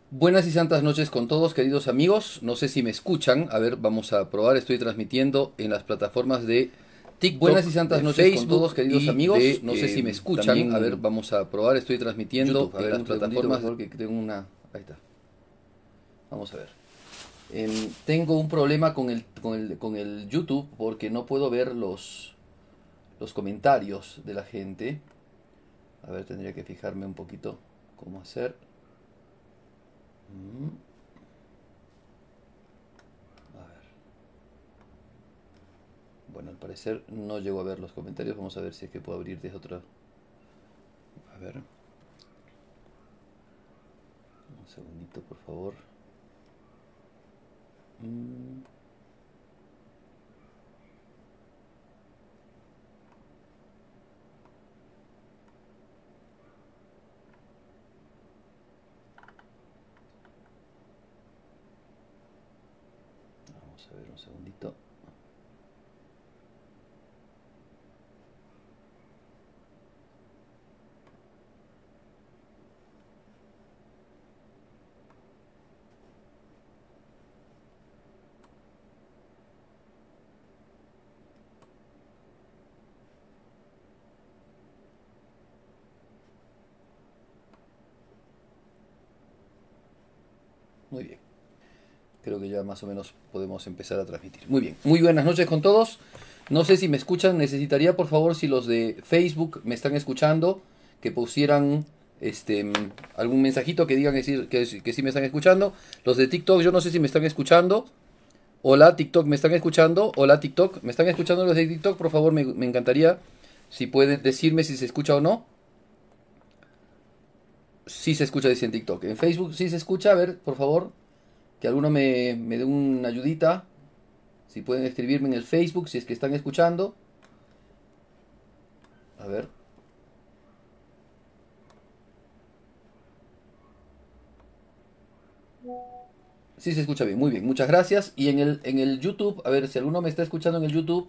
Buenas y santas noches con todos, queridos amigos. No sé si me escuchan. A ver, vamos a probar. Estoy transmitiendo en las plataformas de TikTok, buenas y santas noches con todos, queridos amigos. No sé si me escuchan. A ver, vamos a probar. Estoy transmitiendo en las plataformas que tengo una. Ahí está. Vamos a ver. Tengo un problema con el YouTube porque no puedo ver los comentarios de la gente. A ver, tendría que fijarme un poquito cómo hacer. A ver. Bueno, al parecer no llego a ver los comentarios. Vamos a ver si es que puedo abrir desde otra. A ver. Un segundito, por favor. Vamos a ver un segundito. Muy bien. Creo que ya más o menos podemos empezar a transmitir. Muy bien. Muy buenas noches con todos. No sé si me escuchan. Necesitaría, por favor, si los de Facebook me están escuchando, que pusieran algún mensajito que digan que sí me están escuchando. Los de TikTok, yo no sé si me están escuchando. Hola, TikTok, ¿me están escuchando? Hola, TikTok, ¿me están escuchando los de TikTok? Por favor, me encantaría si pueden decirme si se escucha o no. Sí se escucha, dice en TikTok. En Facebook sí se escucha. A ver, por favor, que alguno me dé una ayudita. Si pueden escribirme en el Facebook, si es que están escuchando. A ver. Sí se escucha bien, muy bien, muchas gracias. Y en el YouTube, a ver si alguno me está escuchando en el YouTube.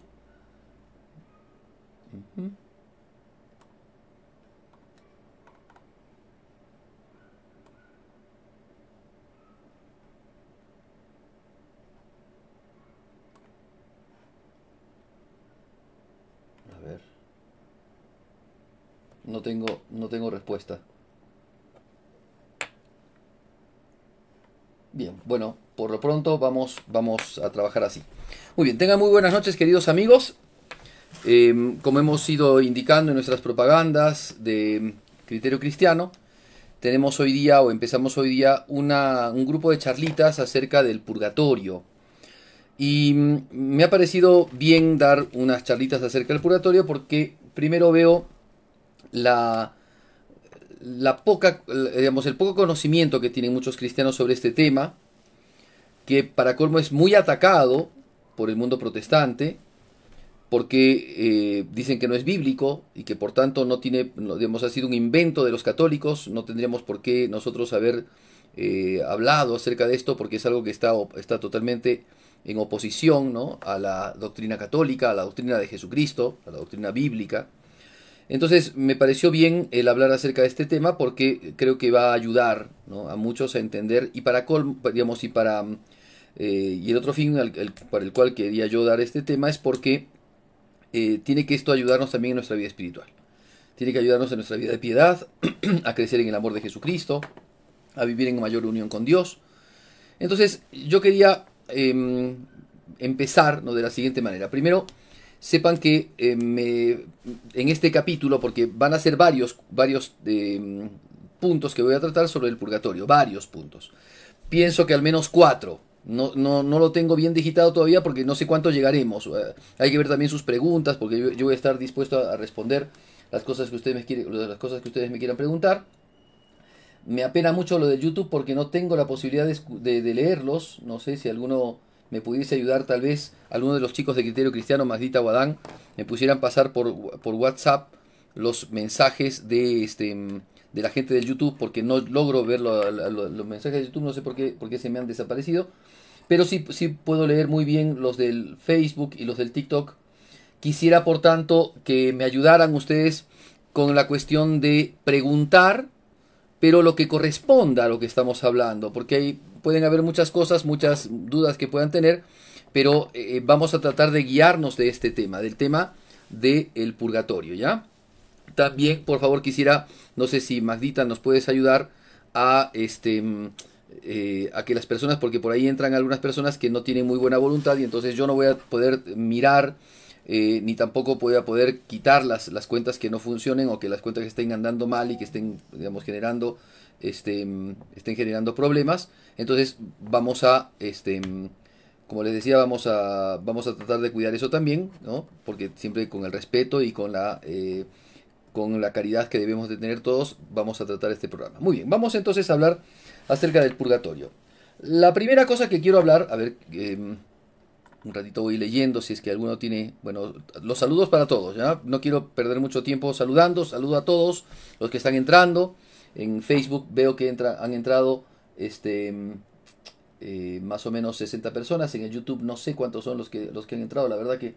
A ver. No tengo respuesta. Bien, bueno, por lo pronto vamos a trabajar así. Muy bien, tengan muy buenas noches, queridos amigos. Como hemos ido indicando en nuestras propagandas de Criterio Cristiano, tenemos hoy día, o empezamos hoy día, un grupo de charlitas acerca del purgatorio. Y me ha parecido bien dar unas charlitas acerca del purgatorio porque primero veo la, digamos, el poco conocimiento que tienen muchos cristianos sobre este tema, que para colmo es muy atacado por el mundo protestante, porque dicen que no es bíblico y que por tanto no tiene, digamos, ha sido un invento de los católicos. No tendríamos por qué nosotros haber hablado acerca de esto, porque es algo que está totalmente en oposición, ¿no?, a la doctrina católica, a la doctrina de Jesucristo, a la doctrina bíblica. Entonces me pareció bien el hablar acerca de este tema porque creo que va a ayudar, ¿no?, a muchos a entender, y para digamos, y el otro fin para el cual quería yo dar este tema es porque tiene que esto ayudarnos también en nuestra vida espiritual. Tiene que ayudarnos en nuestra vida de piedad, a crecer en el amor de Jesucristo, a vivir en mayor unión con Dios. Entonces yo quería empezar, ¿no?, de la siguiente manera. Primero, sepan que en este capítulo, porque van a ser varios puntos que voy a tratar sobre el purgatorio, varios puntos. Pienso que al menos 4. No lo tengo bien digitado todavía porque no sé cuánto llegaremos. Hay que ver también sus preguntas, porque yo voy a estar dispuesto a responder las cosas que ustedes me quieran preguntar. Me apena mucho lo de YouTube porque no tengo la posibilidad de leerlos. No sé si alguno me pudiese ayudar, tal vez alguno de los chicos de Criterio Cristiano, Magdita o Adán, me pusieran pasar por WhatsApp los mensajes de la gente del YouTube, porque no logro ver los mensajes de YouTube, no sé por qué se me han desaparecido. Pero sí puedo leer muy bien los del Facebook y los del TikTok. Quisiera, por tanto, que me ayudaran ustedes con la cuestión de preguntar pero lo que corresponda a lo que estamos hablando, porque ahí pueden haber muchas cosas, muchas dudas que puedan tener, pero vamos a tratar de guiarnos de este tema, del tema del purgatorio, ¿ya? También, por favor, quisiera, no sé si Magdita nos puedes ayudar a a que las personas, porque por ahí entran algunas personas que no tienen muy buena voluntad y entonces yo no voy a poder mirar ni tampoco voy a poder quitar las cuentas que no funcionen o que las cuentas que estén andando mal y que estén, digamos, estén generando problemas. Entonces vamos a, como les decía, vamos a tratar de cuidar eso también, ¿no? Porque siempre con el respeto y con la caridad que debemos de tener todos, vamos a tratar este programa. Muy bien, vamos entonces a hablar acerca del purgatorio. La primera cosa que quiero hablar, a ver, un ratito voy leyendo si es que alguno tiene, bueno, los saludos para todos, ¿ya? No quiero perder mucho tiempo saludando, saludo a todos los que están entrando. En Facebook veo que han entrado más o menos 60 personas. En el YouTube no sé cuántos son los que han entrado, la verdad que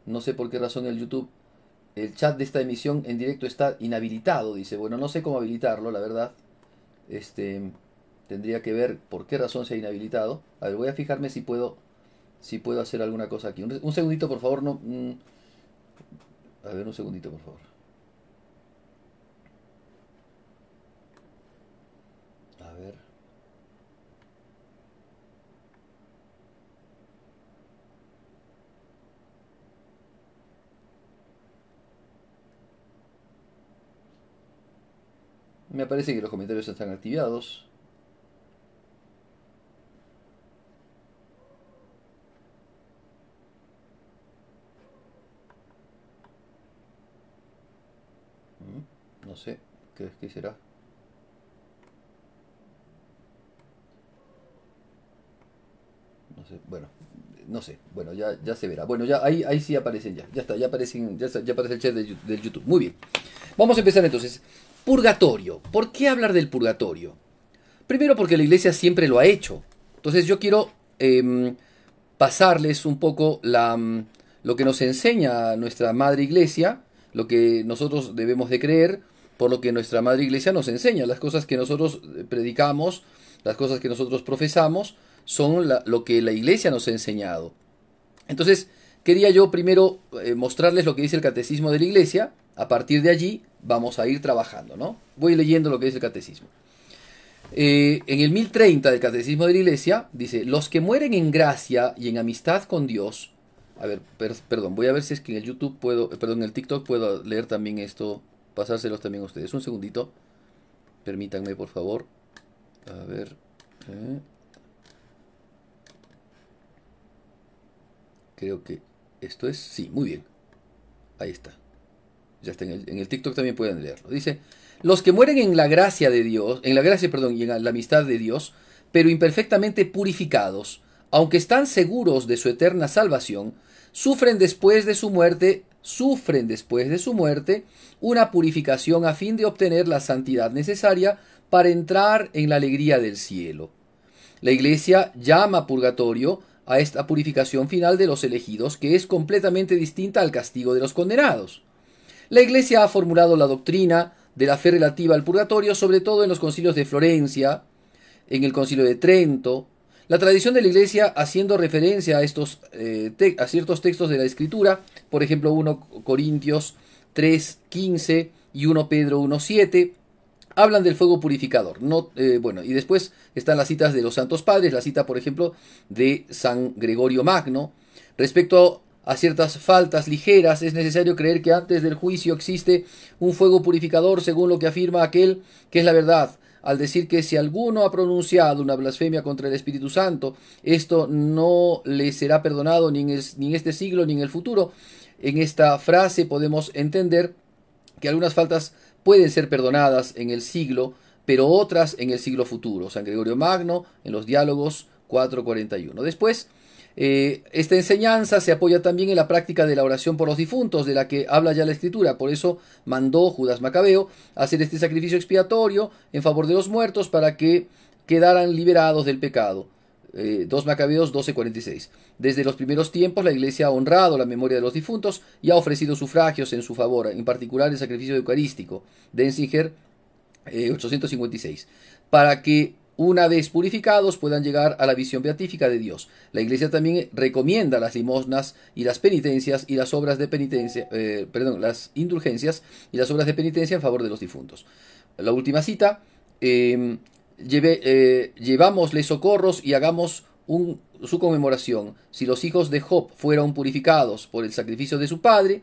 no sé por qué razón el YouTube, el chat de esta emisión en directo está inhabilitado, dice. Bueno, no sé cómo habilitarlo, la verdad. Tendría que ver por qué razón se ha inhabilitado. A ver, voy a fijarme si puedo hacer alguna cosa aquí. Un segundito, por favor. No, a ver, un segundito, por favor. A ver. Me parece que los comentarios están activados. No sé, ¿qué será? No sé, bueno, no sé, bueno, ya se verá. Bueno, ya ahí sí aparecen ya está, ya aparecen, ya aparece el chat del YouTube. Muy bien. Vamos a empezar entonces. Purgatorio. ¿Por qué hablar del purgatorio? Primero porque la iglesia siempre lo ha hecho. Entonces yo quiero pasarles un poco lo que nos enseña nuestra madre iglesia, lo que nosotros debemos de creer, por lo que nuestra madre iglesia nos enseña. Las cosas que nosotros predicamos, las cosas que nosotros profesamos, son lo que la iglesia nos ha enseñado. Entonces, quería yo primero mostrarles lo que dice el catecismo de la iglesia. A partir de allí vamos a ir trabajando, ¿no? Voy leyendo lo que dice el catecismo. En el 1030 del catecismo de la iglesia dice: los que mueren en gracia y en amistad con Dios. A ver, perdón, voy a ver si es que en el YouTube puedo, perdón, en el TikTok puedo leer también esto, pasárselos también a ustedes. Un segundito, permítanme por favor. A ver. Creo que esto es, sí, muy bien. Ahí está. Ya está, en el TikTok también pueden leerlo. Dice: los que mueren en la gracia de Dios, en la gracia, perdón, y en la amistad de Dios, pero imperfectamente purificados, aunque están seguros de su eterna salvación, sufren después de su muerte una purificación a fin de obtener la santidad necesaria para entrar en la alegría del cielo. La Iglesia llama purgatorio a esta purificación final de los elegidos, que es completamente distinta al castigo de los condenados. La Iglesia ha formulado la doctrina de la fe relativa al purgatorio, sobre todo en los concilios de Florencia, en el concilio de Trento. La tradición de la Iglesia, haciendo referencia a ciertos textos de la Escritura, por ejemplo 1 Corintios 3:15 y 1 Pedro 1:7, hablan del fuego purificador. Bueno, y después están las citas de los santos padres, la cita, por ejemplo, de San Gregorio Magno. Respecto a ciertas faltas ligeras, es necesario creer que antes del juicio existe un fuego purificador, según lo que afirma aquel que es la verdad, al decir que si alguno ha pronunciado una blasfemia contra el Espíritu Santo, esto no le será perdonado ni en este siglo ni en el futuro. En esta frase podemos entender que algunas faltas pueden ser perdonadas en el siglo, pero otras en el siglo futuro. San Gregorio Magno, en los Diálogos 4:41. Después, esta enseñanza se apoya también en la práctica de la oración por los difuntos, de la que habla ya la Escritura. Por eso mandó Judas Macabeo hacer este sacrificio expiatorio en favor de los muertos para que quedaran liberados del pecado. 2 Macabeos 12:46. Desde los primeros tiempos la Iglesia ha honrado la memoria de los difuntos y ha ofrecido sufragios en su favor, en particular el sacrificio eucarístico. Denzinger 856, para que una vez purificados puedan llegar a la visión beatífica de Dios. La Iglesia también recomienda las limosnas y las penitencias y las obras de penitencia, las indulgencias y las obras de penitencia en favor de los difuntos. La última cita, llevámosle socorros y hagamos su conmemoración. Si los hijos de Job fueron purificados por el sacrificio de su padre,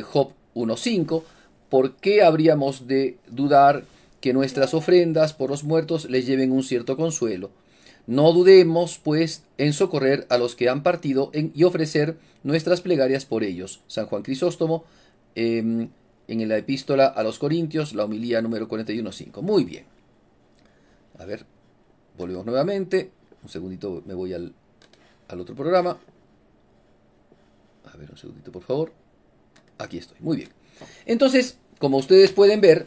Job 1.5, ¿por qué habríamos de dudar que nuestras ofrendas por los muertos les lleven un cierto consuelo? No dudemos, pues, en socorrer a los que han partido y ofrecer nuestras plegarias por ellos. San Juan Crisóstomo, en la epístola a los Corintios, la homilía número 41.5. Muy bien. A ver, volvemos nuevamente. Un segundito, me voy al otro programa. A ver, un segundito, por favor. Aquí estoy, muy bien. Entonces, como ustedes pueden ver,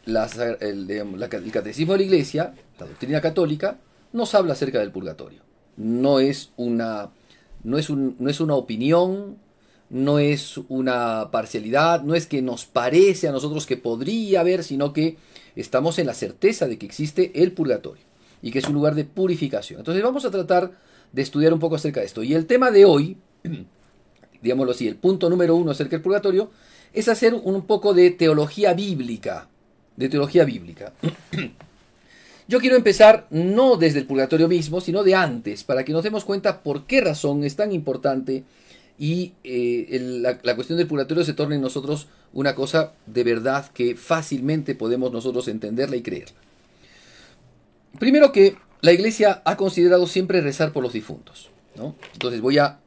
el catecismo de la Iglesia, la doctrina católica, nos habla acerca del purgatorio. No es una opinión, no es una parcialidad, no es que nos parece a nosotros que podría haber, sino que estamos en la certeza de que existe el purgatorio y que es un lugar de purificación. Entonces vamos a tratar de estudiar un poco acerca de esto. Y el tema de hoy, digámoslo así, el punto número 1 acerca del purgatorio, es hacer un poco de teología bíblica. Yo quiero empezar no desde el purgatorio mismo, sino de antes, para que nos demos cuenta por qué razón es tan importante y la cuestión del purgatorio se torne en nosotros una cosa de verdad que fácilmente podemos nosotros entenderla y creerla. Primero, que la Iglesia ha considerado siempre rezar por los difuntos, ¿no? Entonces voy a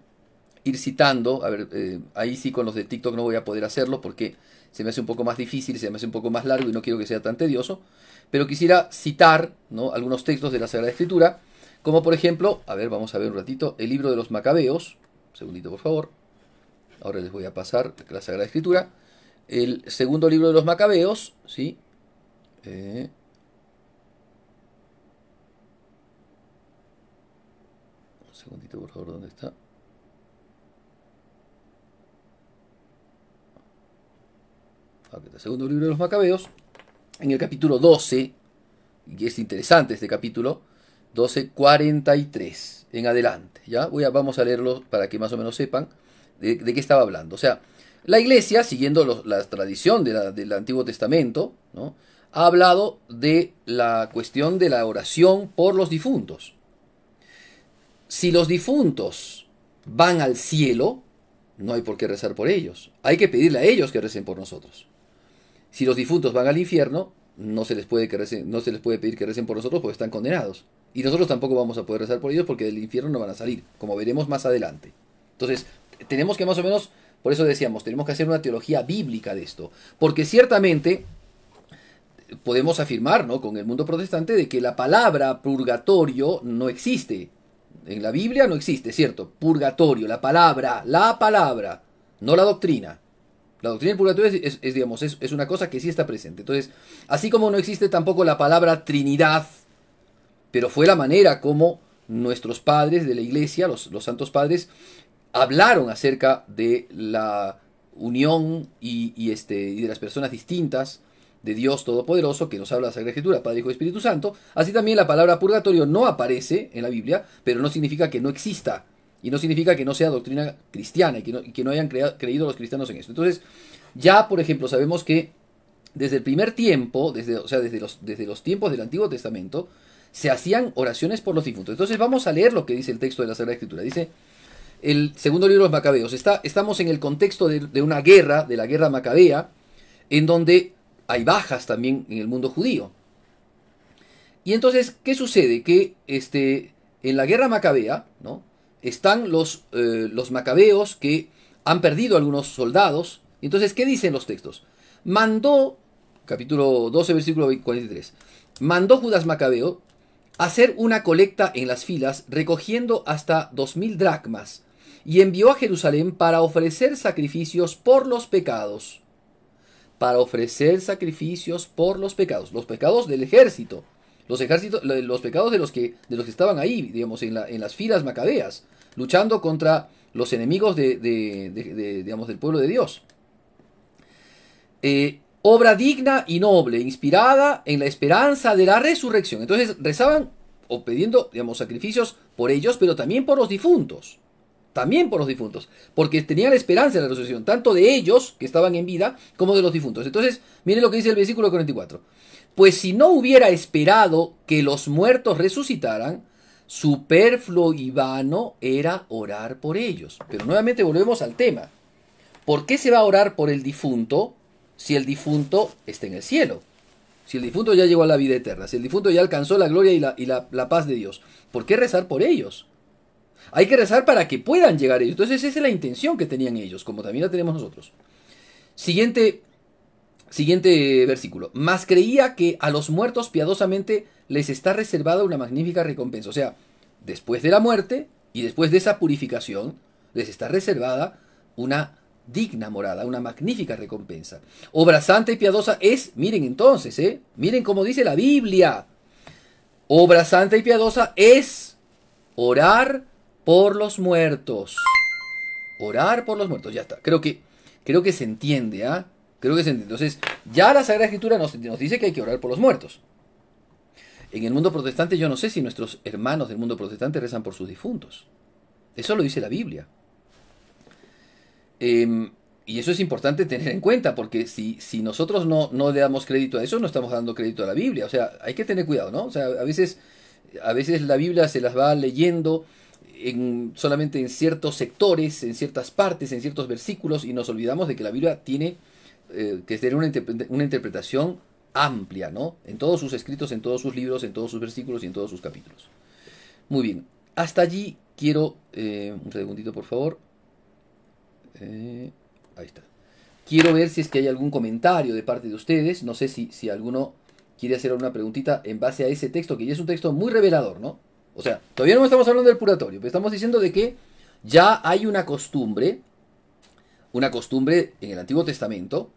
ir citando, a ver, ahí sí con los de TikTok no voy a poder hacerlo porque se me hace un poco más difícil, se me hace un poco más largo y no quiero que sea tan tedioso, pero quisiera citar, ¿no?, algunos textos de la Sagrada Escritura, como por ejemplo, a ver, vamos a ver un ratito, el libro de los Macabeos, un segundito por favor, ahora les voy a pasar la Sagrada Escritura, el segundo libro de los Macabeos, ¿sí? Un segundito por favor, ¿dónde está? El segundo libro de los Macabeos, en el capítulo 12, y es interesante este capítulo, 12:43 en adelante, ¿ya? Vamos a leerlo para que más o menos sepan de qué estaba hablando. O sea, la Iglesia, siguiendo la tradición del Antiguo Testamento, ¿no?, ha hablado de la cuestión de la oración por los difuntos. Si los difuntos van al cielo, no hay por qué rezar por ellos. Hay que pedirle a ellos que recen por nosotros. Si los difuntos van al infierno, no se les puede pedir que recen por nosotros porque están condenados. Y nosotros tampoco vamos a poder rezar por ellos porque del infierno no van a salir, como veremos más adelante. Entonces, tenemos que más o menos, por eso decíamos, tenemos que hacer una teología bíblica de esto. Porque ciertamente podemos afirmar, ¿no?, con el mundo protestante, de que la palabra purgatorio no existe. En la Biblia no existe, ¿cierto? Purgatorio, la palabra, no la doctrina. La doctrina del purgatorio es una cosa que sí está presente. Entonces, así como no existe tampoco la palabra Trinidad, pero fue la manera como nuestros padres de la Iglesia, los santos padres, hablaron acerca de la unión y de las personas distintas de Dios Todopoderoso, que nos habla la Sagrada Escritura, Padre, Hijo y Espíritu Santo. Así también la palabra purgatorio no aparece en la Biblia, pero no significa que no exista. Y no significa que no sea doctrina cristiana y que no hayan creído los cristianos en esto. Entonces, ya, por ejemplo, sabemos que desde el primer tiempo, desde los tiempos del Antiguo Testamento, se hacían oraciones por los difuntos. Entonces, vamos a leer lo que dice el texto de la Sagrada Escritura. Dice el segundo libro de los Macabeos. Estamos en el contexto de una guerra, de la guerra macabea, en donde hay bajas también en el mundo judío. Y entonces, ¿qué sucede? Que en la guerra macabea, ¿no?, están los macabeos que han perdido algunos soldados. Entonces, ¿qué dicen los textos? Capítulo 12, versículo 43, mandó Judas Macabeo hacer una colecta en las filas, recogiendo hasta 2000 dracmas, y envió a Jerusalén para ofrecer sacrificios por los pecados. Para ofrecer sacrificios por los pecados del ejército. Los pecados de los que estaban ahí, digamos, en las filas macabeas, luchando contra los enemigos digamos, del pueblo de Dios. obra digna y noble, inspirada en la esperanza de la resurrección. Entonces rezaban o pidiendo, digamos, sacrificios por ellos, pero también por los difuntos. También por los difuntos, porque tenían la esperanza de la resurrección, tanto de ellos, que estaban en vida, como de los difuntos. Entonces, miren lo que dice el versículo 44. Pues si no hubiera esperado que los muertos resucitaran, superfluo y vano era orar por ellos. Pero nuevamente volvemos al tema. ¿Por qué se va a orar por el difunto si el difunto está en el cielo? Si el difunto ya llegó a la vida eterna, si el difunto ya alcanzó la gloria y la paz de Dios, ¿por qué rezar por ellos? Hay que rezar para que puedan llegar ellos. Entonces esa es la intención que tenían ellos, como también la tenemos nosotros. Siguiente versículo. Mas creía que a los muertos piadosamente les está reservada una magnífica recompensa. O sea, después de la muerte y después de esa purificación, les está reservada una digna morada, una magnífica recompensa. Obra santa y piadosa es, miren entonces, miren cómo dice la Biblia. Obra santa y piadosa es orar por los muertos. Orar por los muertos, ya está. Creo que se entiende, ¿ah? Creo que se entiende. Entonces, ya la Sagrada Escritura nos dice que hay que orar por los muertos. En el mundo protestante yo no sé si nuestros hermanos del mundo protestante rezan por sus difuntos. Eso lo dice la Biblia. Y eso es importante tener en cuenta, porque si nosotros no le damos crédito a eso, no estamos dando crédito a la Biblia. O sea, hay que tener cuidado, ¿no? O sea, a veces la Biblia se las va leyendo solamente en ciertos sectores, en ciertas partes, en ciertos versículos, y nos olvidamos de que la Biblia tiene que tener una interpretación amplia, ¿no? En todos sus escritos, en todos sus libros, en todos sus versículos y en todos sus capítulos. Muy bien, hasta allí quiero... un segundito, por favor. Ahí está. Quiero ver si es que hay algún comentario de parte de ustedes. No sé si alguno quiere hacer alguna preguntita en base a ese texto, que ya es un texto muy revelador, ¿no? O sea, todavía no estamos hablando del purgatorio, pero estamos diciendo de que ya hay una costumbre en el Antiguo Testamento,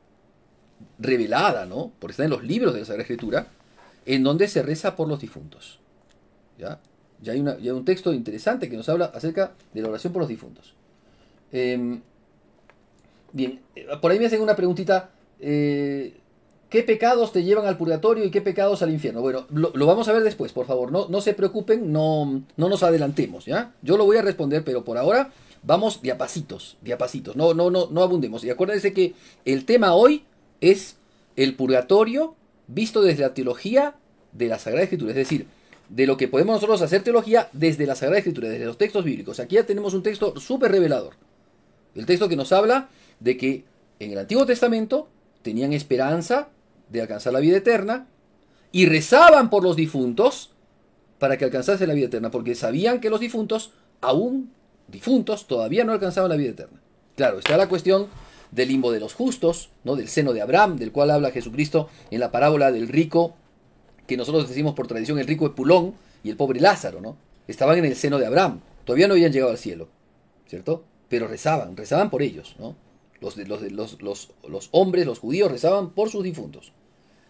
revelada, ¿no? Porque está en los libros de la Sagrada Escritura, en donde se reza por los difuntos. ¿Ya? Ya hay un texto interesante que nos habla acerca de la oración por los difuntos. Bien, por ahí me hacen una preguntita. ¿Qué pecados te llevan al purgatorio y qué pecados al infierno? Bueno, lo vamos a ver después, por favor. No se preocupen, no nos adelantemos, ¿ya? Yo lo voy a responder, pero por ahora vamos de a pasitos. No abundemos. Y acuérdense que el tema hoy es el purgatorio visto desde la teología de la Sagrada Escritura. Es decir, de lo que podemos nosotros hacer teología desde la Sagrada Escritura, desde los textos bíblicos. Aquí ya tenemos un texto súper revelador. El texto que nos habla de que en el Antiguo Testamento tenían esperanza de alcanzar la vida eterna y rezaban por los difuntos para que alcanzasen la vida eterna, porque sabían que los difuntos, aún difuntos, todavía no alcanzaban la vida eterna. Claro, está la cuestión del limbo de los justos, ¿no? Del seno de Abraham, del cual habla Jesucristo en la parábola del rico, que nosotros decimos por tradición el rico Epulón y el pobre Lázaro, ¿no? Estaban en el seno de Abraham, todavía no habían llegado al cielo, ¿cierto? Pero rezaban por ellos, ¿no? Los hombres, los judíos, rezaban por sus difuntos.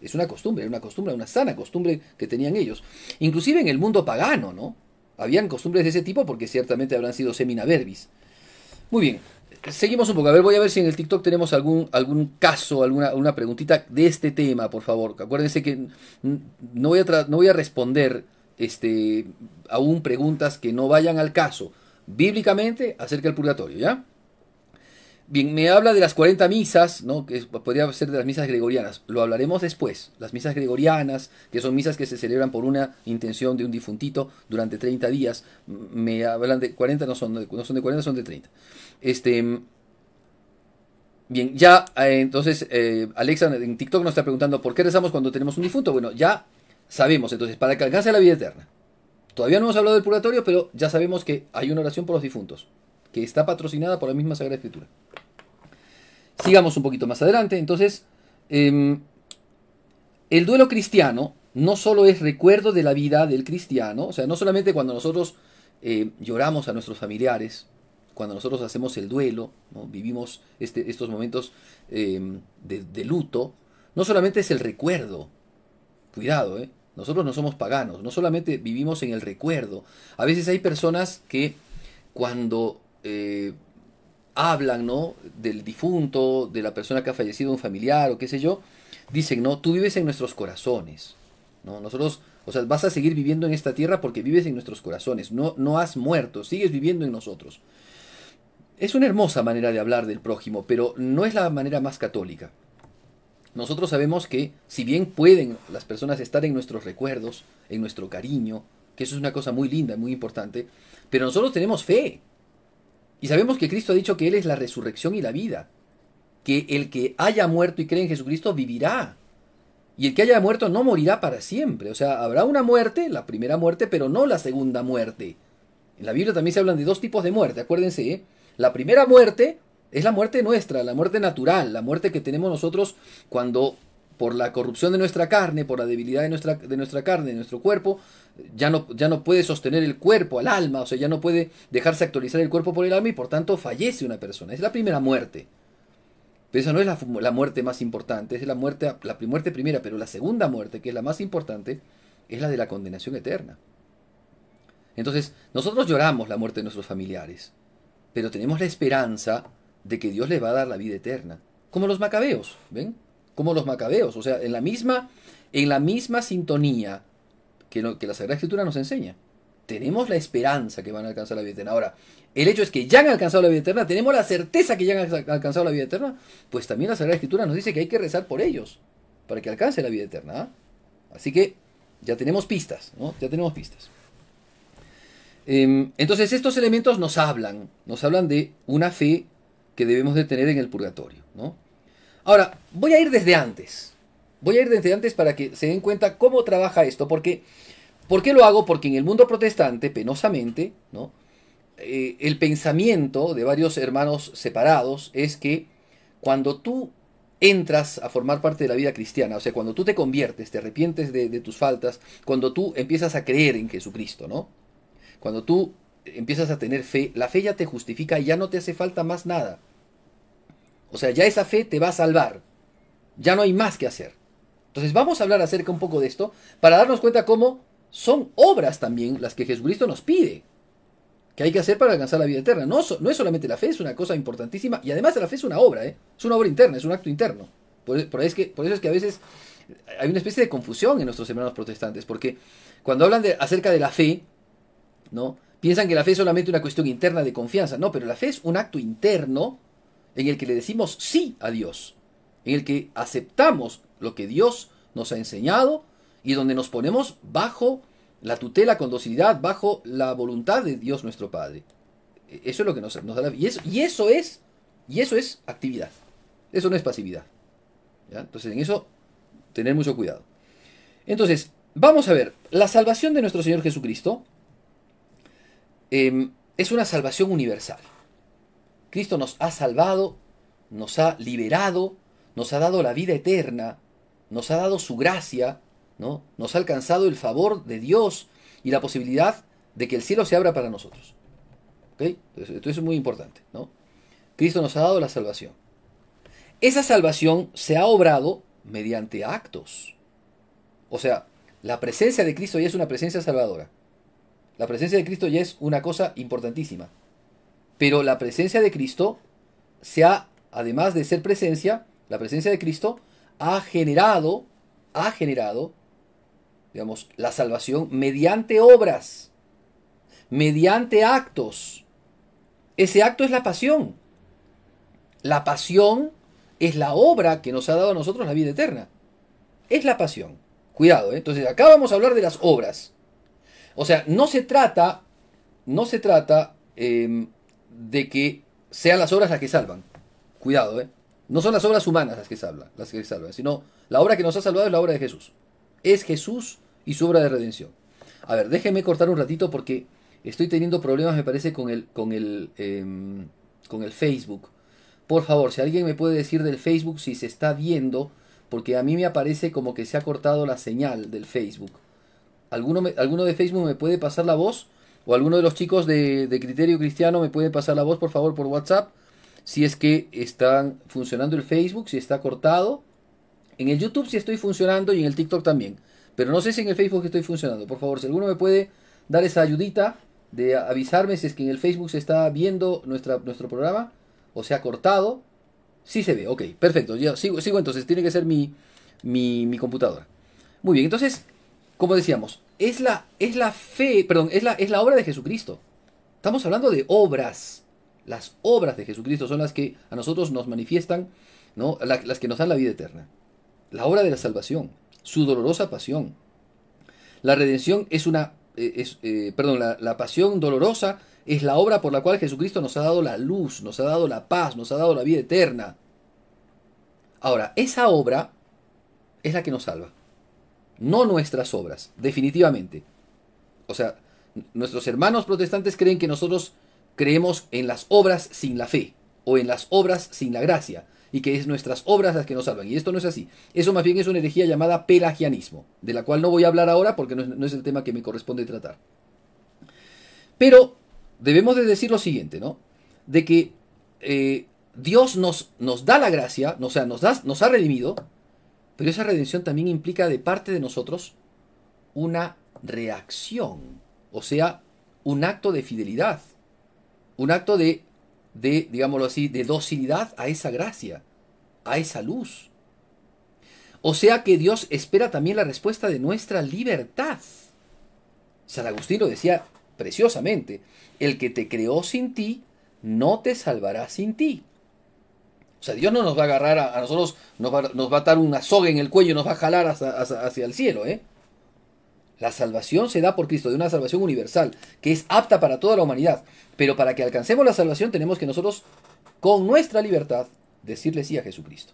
Es una costumbre, una sana costumbre que tenían ellos. Inclusive en el mundo pagano, ¿no? Habían costumbres de ese tipo porque ciertamente habrán sido semina verbis. Muy bien, seguimos un poco. A ver, voy a ver si en el TikTok tenemos algún caso, alguna preguntita de este tema, por favor. Acuérdense que no voy a responder aún preguntas que no vayan al caso bíblicamente acerca del purgatorio, ¿ya? Bien, me habla de las 40 misas, ¿no? Que podría ser de las misas gregorianas. Lo hablaremos después. Las misas gregorianas, que son misas que se celebran por una intención de un difuntito durante 30 días. Me hablan de 40, no son de 40, son de 30. Bien, ya, entonces, Alexa en TikTok nos está preguntando ¿por qué rezamos cuando tenemos un difunto? Bueno, ya sabemos, entonces, para que alcance la vida eterna. Todavía no hemos hablado del purgatorio, pero ya sabemos que hay una oración por los difuntos, que está patrocinada por la misma Sagrada Escritura. Sigamos un poquito más adelante. Entonces, el duelo cristiano no solo es recuerdo de la vida del cristiano, o sea, no solamente cuando nosotros lloramos a nuestros familiares, cuando nosotros hacemos el duelo, ¿no? Vivimos estos momentos de luto, no solamente es el recuerdo, cuidado, nosotros no somos paganos, no solamente vivimos en el recuerdo. A veces hay personas que cuando hablan, ¿no? Del difunto, de la persona que ha fallecido, un familiar o qué sé yo, dicen, ¿no? Tú vives en nuestros corazones, ¿no? Nosotros, o sea, vas a seguir viviendo en esta tierra porque vives en nuestros corazones, no has muerto, sigues viviendo en nosotros. Es una hermosa manera de hablar del prójimo, pero no es la manera más católica. Nosotros sabemos que, si bien pueden las personas estar en nuestros recuerdos, en nuestro cariño, que eso es una cosa muy linda, muy importante, pero nosotros tenemos fe. Y sabemos que Cristo ha dicho que Él es la resurrección y la vida. Que el que haya muerto y cree en Jesucristo vivirá. Y el que haya muerto no morirá para siempre. O sea, habrá una muerte, la primera muerte, pero no la segunda muerte. En la Biblia también se hablan de dos tipos de muerte, acuérdense, ¿eh? La primera muerte es la muerte nuestra, la muerte natural, la muerte que tenemos nosotros cuando, por la corrupción de nuestra carne, por la debilidad de nuestra carne, de nuestro cuerpo, ya no puede sostener el cuerpo al alma, o sea, ya no puede dejarse actualizar el cuerpo por el alma y por tanto fallece una persona. Es la primera muerte. Pero esa no es la muerte más importante, es la muerte primera, pero la segunda muerte, que es la más importante, es la de la condenación eterna. Entonces, nosotros lloramos la muerte de nuestros familiares, pero tenemos la esperanza de que Dios les va a dar la vida eterna. Como los macabeos, ¿ven? Como los macabeos, o sea, en la misma sintonía que la Sagrada Escritura nos enseña. Tenemos la esperanza que van a alcanzar la vida eterna. Ahora, el hecho es que ya han alcanzado la vida eterna, tenemos la certeza que ya han alcanzado la vida eterna, pues también la Sagrada Escritura nos dice que hay que rezar por ellos, para que alcance la vida eterna, ¿eh? Así que ya tenemos pistas, ¿no? Ya tenemos pistas. Entonces estos elementos nos hablan de una fe que debemos de tener en el purgatorio, ¿no? Ahora, voy a ir desde antes para que se den cuenta cómo trabaja esto, ¿por qué lo hago? Porque en el mundo protestante, penosamente, ¿no? El pensamiento de varios hermanos separados es que cuando tú entras a formar parte de la vida cristiana, o sea, cuando tú te conviertes, te arrepientes de tus faltas, cuando tú empiezas a creer en Jesucristo, ¿no? Cuando tú empiezas a tener fe, la fe ya te justifica y ya no te hace falta más nada. O sea, ya esa fe te va a salvar. Ya no hay más que hacer. Entonces vamos a hablar acerca un poco de esto para darnos cuenta cómo son obras también las que Jesucristo nos pide que hay que hacer para alcanzar la vida eterna. No es solamente la fe, es una cosa importantísima. Y además la fe es una obra, ¿eh? Es una obra interna, es un acto interno. Por eso es que a veces hay una especie de confusión en nuestros hermanos protestantes. Porque cuando hablan acerca de la fe, ¿no? Piensan que la fe es solamente una cuestión interna de confianza. No, pero la fe es un acto interno en el que le decimos sí a Dios, en el que aceptamos lo que Dios nos ha enseñado y donde nos ponemos bajo la tutela con docilidad, bajo la voluntad de Dios nuestro Padre. Eso es lo que nos da la vida. Y eso es actividad. Eso no es pasividad, ¿ya? Entonces en eso tener mucho cuidado. Entonces, vamos a ver, la salvación de nuestro Señor Jesucristo es una salvación universal. Cristo nos ha salvado, nos ha liberado, nos ha dado la vida eterna, nos ha dado su gracia, ¿no? Nos ha alcanzado el favor de Dios y la posibilidad de que el cielo se abra para nosotros. ¿Okay? Entonces, esto es muy importante, ¿no? Cristo nos ha dado la salvación. Esa salvación se ha obrado mediante actos. O sea, la presencia de Cristo ya es una presencia salvadora. La presencia de Cristo ya es una cosa importantísima. Pero la presencia de Cristo además de ser presencia, la presencia de Cristo ha generado, digamos, la salvación mediante obras, mediante actos. Ese acto es la pasión. La pasión es la obra que nos ha dado a nosotros la vida eterna. Es la pasión. Cuidado, ¿eh? Entonces acá vamos a hablar de las obras. O sea, no se trata de que sean las obras las que salvan. Cuidado, ¿eh? No son las obras humanas las que salvan, sino la obra que nos ha salvado es la obra de Jesús. Es Jesús y su obra de redención. A ver, déjenme cortar un ratito porque estoy teniendo problemas, me parece, con el Facebook. Por favor, si alguien me puede decir del Facebook si se está viendo, porque a mí me aparece como que se ha cortado la señal del Facebook. ¿Alguno de Facebook me puede pasar la voz? ¿O alguno de los chicos de Criterio Cristiano me puede pasar la voz, por favor, por WhatsApp? Si es que están funcionando el Facebook, si está cortado. En el YouTube sí estoy funcionando y en el TikTok también. Pero no sé si en el Facebook estoy funcionando. Por favor, si alguno me puede dar esa ayudita de avisarme si es que en el Facebook se está viendo nuestro programa o se ha cortado. Sí se ve, ok, perfecto. Yo sigo entonces. Tiene que ser mi mi computadora. Muy bien, entonces, como decíamos, es la fe, perdón, es la obra de Jesucristo. Estamos hablando de obras. Las obras de Jesucristo son las que a nosotros nos manifiestan, ¿no? Las que nos dan la vida eterna. La obra de la salvación, su dolorosa pasión. La redención es la pasión dolorosa es la obra por la cual Jesucristo nos ha dado la luz, nos ha dado la paz, nos ha dado la vida eterna. Ahora, esa obra es la que nos salva, no nuestras obras, definitivamente. O sea, nuestros hermanos protestantes creen que nosotros creemos en las obras sin la fe, o en las obras sin la gracia, y que es nuestras obras las que nos salvan. Y esto no es así. Eso más bien es una herejía llamada pelagianismo, de la cual no voy a hablar ahora porque no es el tema que me corresponde tratar. Pero debemos de decir lo siguiente, ¿no? De que Dios nos da la gracia, o sea, nos ha redimido, pero esa redención también implica de parte de nosotros una reacción, o sea, un acto de fidelidad, un acto de, digámoslo así, de docilidad a esa gracia, a esa luz. O sea que Dios espera también la respuesta de nuestra libertad. San Agustín lo decía preciosamente: el que te creó sin ti, no te salvará sin ti. O sea, Dios no nos va a agarrar a nosotros, nos va a atar una soga en el cuello y nos va a jalar hacia el cielo, ¿eh? La salvación se da por Cristo, de una salvación universal, que es apta para toda la humanidad. Pero para que alcancemos la salvación tenemos que nosotros, con nuestra libertad, decirle sí a Jesucristo.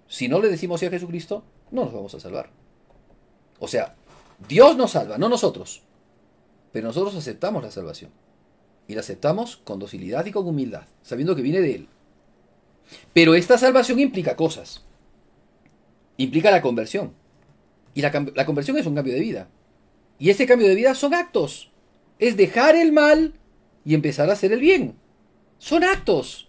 Si no le decimos sí a Jesucristo, no nos vamos a salvar. O sea, Dios nos salva, no nosotros. Pero nosotros aceptamos la salvación. Y la aceptamos con docilidad y con humildad, sabiendo que viene de Él. Pero esta salvación implica cosas. Implica la conversión. Y la conversión es un cambio de vida. Y ese cambio de vida son actos. Es dejar el mal y empezar a hacer el bien. Son actos.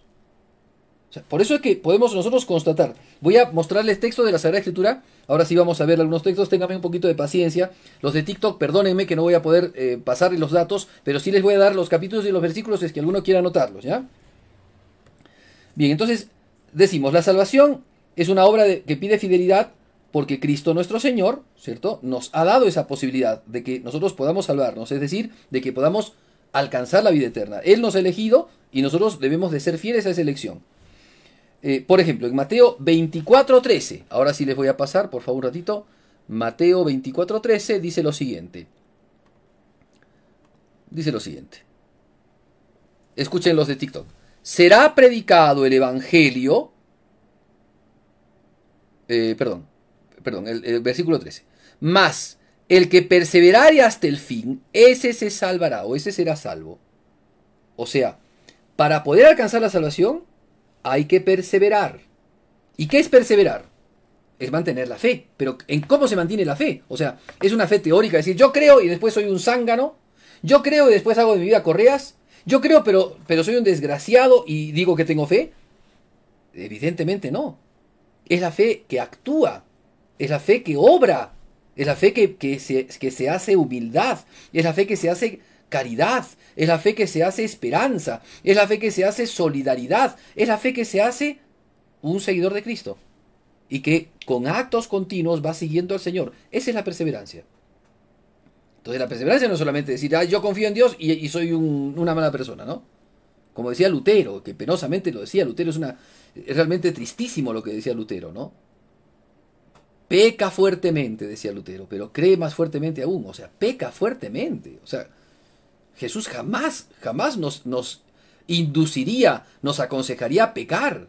O sea, por eso es que podemos nosotros constatar. Voy a mostrarles textos de la Sagrada Escritura. Ahora sí vamos a ver algunos textos. Ténganme un poquito de paciencia. Los de TikTok, perdónenme que no voy a poder pasarles los datos, pero sí les voy a dar los capítulos y los versículos si es que alguno quiera anotarlos, ¿ya? Bien, entonces decimos, la salvación es una obra que pide fidelidad porque Cristo nuestro Señor, ¿cierto?, nos ha dado esa posibilidad de que nosotros podamos salvarnos, es decir, de que podamos alcanzar la vida eterna. Él nos ha elegido y nosotros debemos de ser fieles a esa elección. Por ejemplo, en Mateo 24:13, ahora sí les voy a pasar, por favor, un ratito. Mateo 24:13 dice lo siguiente. Dice lo siguiente. Escuchen los de TikTok. Será predicado el Evangelio. El versículo 13. Mas el que perseverare hasta el fin, ese se salvará, o ese será salvo. O sea, para poder alcanzar la salvación, hay que perseverar. ¿Y qué es perseverar? Es mantener la fe. Pero ¿en cómo se mantiene la fe? O sea, es una fe teórica, es decir, yo creo y después soy un zángano. Yo creo y después hago de mi vida correas. Yo creo, pero soy un desgraciado y digo que tengo fe. Evidentemente no. Es la fe que actúa. Es la fe que obra. Es la fe que se hace humildad. Es la fe que se hace caridad. Es la fe que se hace esperanza. Es la fe que se hace solidaridad. Es la fe que se hace un seguidor de Cristo. Y que con actos continuos va siguiendo al Señor. Esa es la perseverancia. Entonces la perseverancia no es solamente decir, yo confío en Dios y soy una mala persona, ¿no? Como decía Lutero, que penosamente lo decía, Lutero es realmente tristísimo lo que decía Lutero, ¿no? Peca fuertemente, decía Lutero, pero cree más fuertemente aún, o sea, peca fuertemente, o sea, Jesús jamás nos induciría, nos aconsejaría a pecar,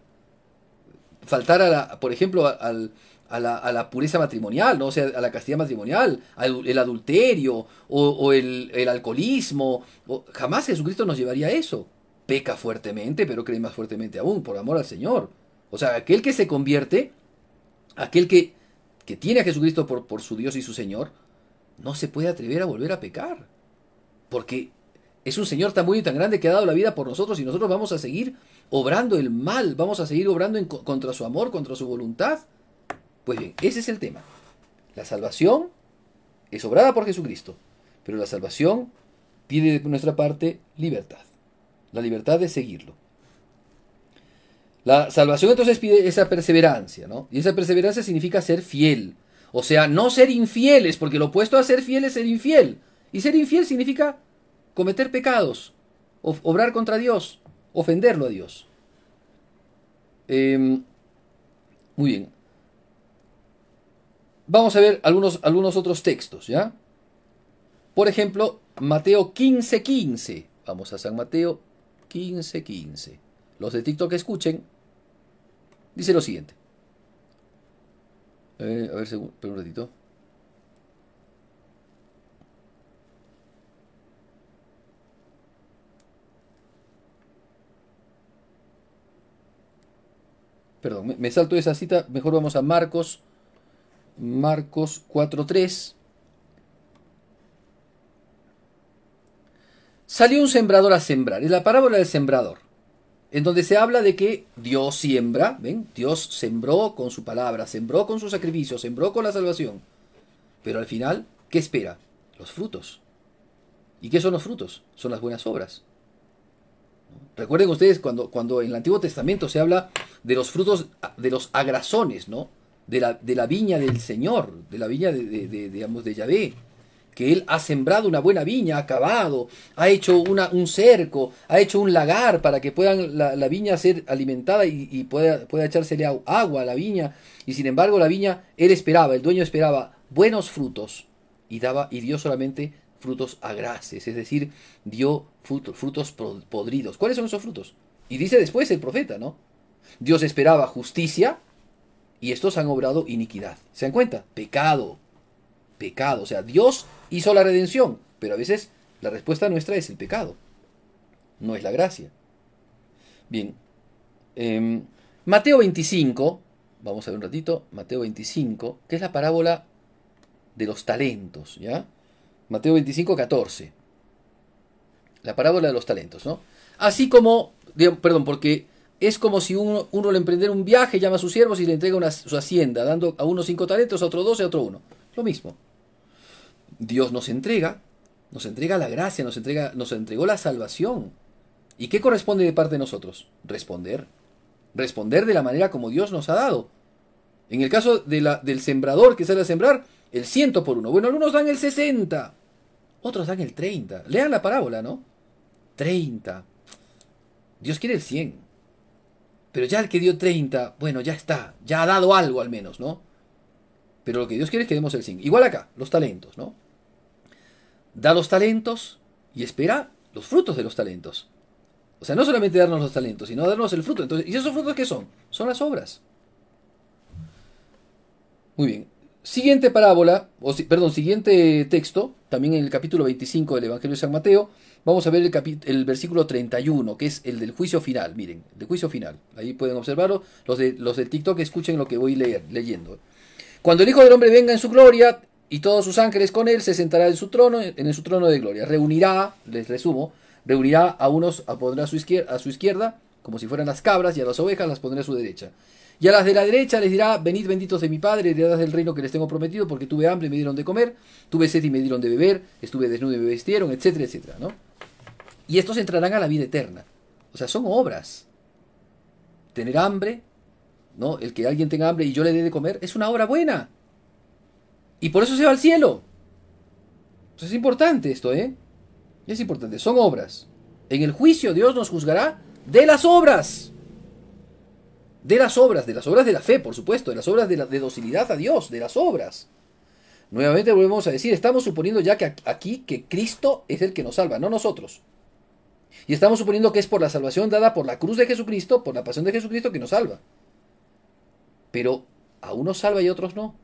faltar por ejemplo, a la pureza matrimonial, ¿no? O sea, a la castidad matrimonial, el adulterio o el alcoholismo. Jamás Jesucristo nos llevaría a eso. Peca fuertemente, pero cree más fuertemente aún, por amor al Señor. O sea, aquel que se convierte, aquel que tiene a Jesucristo por su Dios y su Señor, no se puede atrever a volver a pecar. Porque es un Señor tan bueno y tan grande que ha dado la vida por nosotros y nosotros vamos a seguir obrando el mal, vamos a seguir obrando contra su amor, contra su voluntad. Pues bien, ese es el tema. La salvación es obrada por Jesucristo, pero la salvación pide de nuestra parte libertad. La libertad de seguirlo. La salvación entonces pide esa perseverancia, ¿no? Y esa perseverancia significa ser fiel. O sea, no ser infieles, porque lo opuesto a ser fiel es ser infiel. Y ser infiel significa cometer pecados, obrar contra Dios, ofenderlo a Dios. Muy bien. Vamos a ver algunos otros textos, ¿ya? Por ejemplo, Mateo 15:15. Vamos a San Mateo 15:15. Los de TikTok escuchen. Dice lo siguiente. A ver, espera un ratito. Perdón, me salto esa cita. Mejor vamos a Marcos 4:3. Salió un sembrador a sembrar. Es la parábola del sembrador, en donde se habla de que Dios siembra, ¿ven? Dios sembró con su palabra, sembró con su sacrificio, sembró con la salvación. Pero al final, ¿qué espera? Los frutos. ¿Y qué son los frutos? Son las buenas obras. Recuerden ustedes cuando en el Antiguo Testamento se habla de los frutos, de los agrazones, ¿no? De la viña del Señor, de la viña digamos, de Yahvé, que Él ha sembrado una buena viña, ha cavado, ha hecho un cerco, ha hecho un lagar para que puedan la viña ser alimentada y pueda echársele agua a la viña. Y sin embargo la viña, el dueño esperaba buenos frutos y dio solamente frutos agraces, es decir, dio frutos podridos. ¿Cuáles son esos frutos? Y dice después el profeta, ¿no? Dios esperaba justicia y estos han obrado iniquidad. ¿Se dan cuenta? Pecado. O sea, Dios hizo la redención, pero a veces la respuesta nuestra es el pecado, no es la gracia. Bien, Mateo 25, vamos a ver un ratito, Mateo 25, que es la parábola de los talentos, ¿ya? Mateo 25:14, la parábola de los talentos, ¿no? Así como, porque es como si uno al emprender un viaje llama a sus siervos y le entrega su hacienda, dando a uno 5 talentos, a otro 12, a otro 1. Lo mismo. Dios nos entrega la gracia, nos entregó la salvación. ¿Y qué corresponde de parte de nosotros? Responder de la manera como Dios nos ha dado. En el caso del sembrador que sale a sembrar, el 100 por 1. Bueno, algunos dan el 60, otros dan el 30. Lean la parábola, ¿no? 30. Dios quiere el 100. Pero ya el que dio 30, bueno, ya está, ya ha dado algo al menos, ¿no? Pero lo que Dios quiere es que demos el 100. Igual acá, los talentos, ¿no? Da los talentos y espera los frutos de los talentos. O sea, no solamente darnos los talentos, sino darnos el fruto. Entonces, ¿y esos frutos qué son? Son las obras. Muy bien. Siguiente parábola, siguiente texto, también en el capítulo 25 del Evangelio de San Mateo, vamos a ver el versículo 31, que es el del juicio final. Miren, el juicio final. Ahí pueden observarlo. Los de TikTok escuchen lo que voy leyendo. Cuando el Hijo del Hombre venga en su gloria y todos sus ángeles con él, se sentará en su trono de gloria. Reunirá, les resumo, a unos, pondrá a su izquierda, como si fueran las cabras, y a las ovejas las pondrá a su derecha. Y a las de la derecha les dirá: venid benditos de mi Padre, heredad del reino que les tengo prometido, porque tuve hambre y me dieron de comer, tuve sed y me dieron de beber, estuve desnudo y me vistieron, etcétera, etcétera, ¿no? Y estos entrarán a la vida eterna. O sea, son obras. Tener hambre, ¿no? El que alguien tenga hambre y yo le dé de comer, es una obra buena. Y por eso se va al cielo. Entonces es importante esto, ¿eh? Es importante, son obras. En el juicio Dios nos juzgará de las obras. De las obras de la fe, por supuesto, de las obras de docilidad a Dios, de las obras. Nuevamente volvemos a decir, estamos suponiendo ya que aquí que Cristo es el que nos salva, no nosotros. Y estamos suponiendo que es por la salvación dada por la cruz de Jesucristo, por la pasión de Jesucristo, que nos salva. Pero a unos salva y a otros no.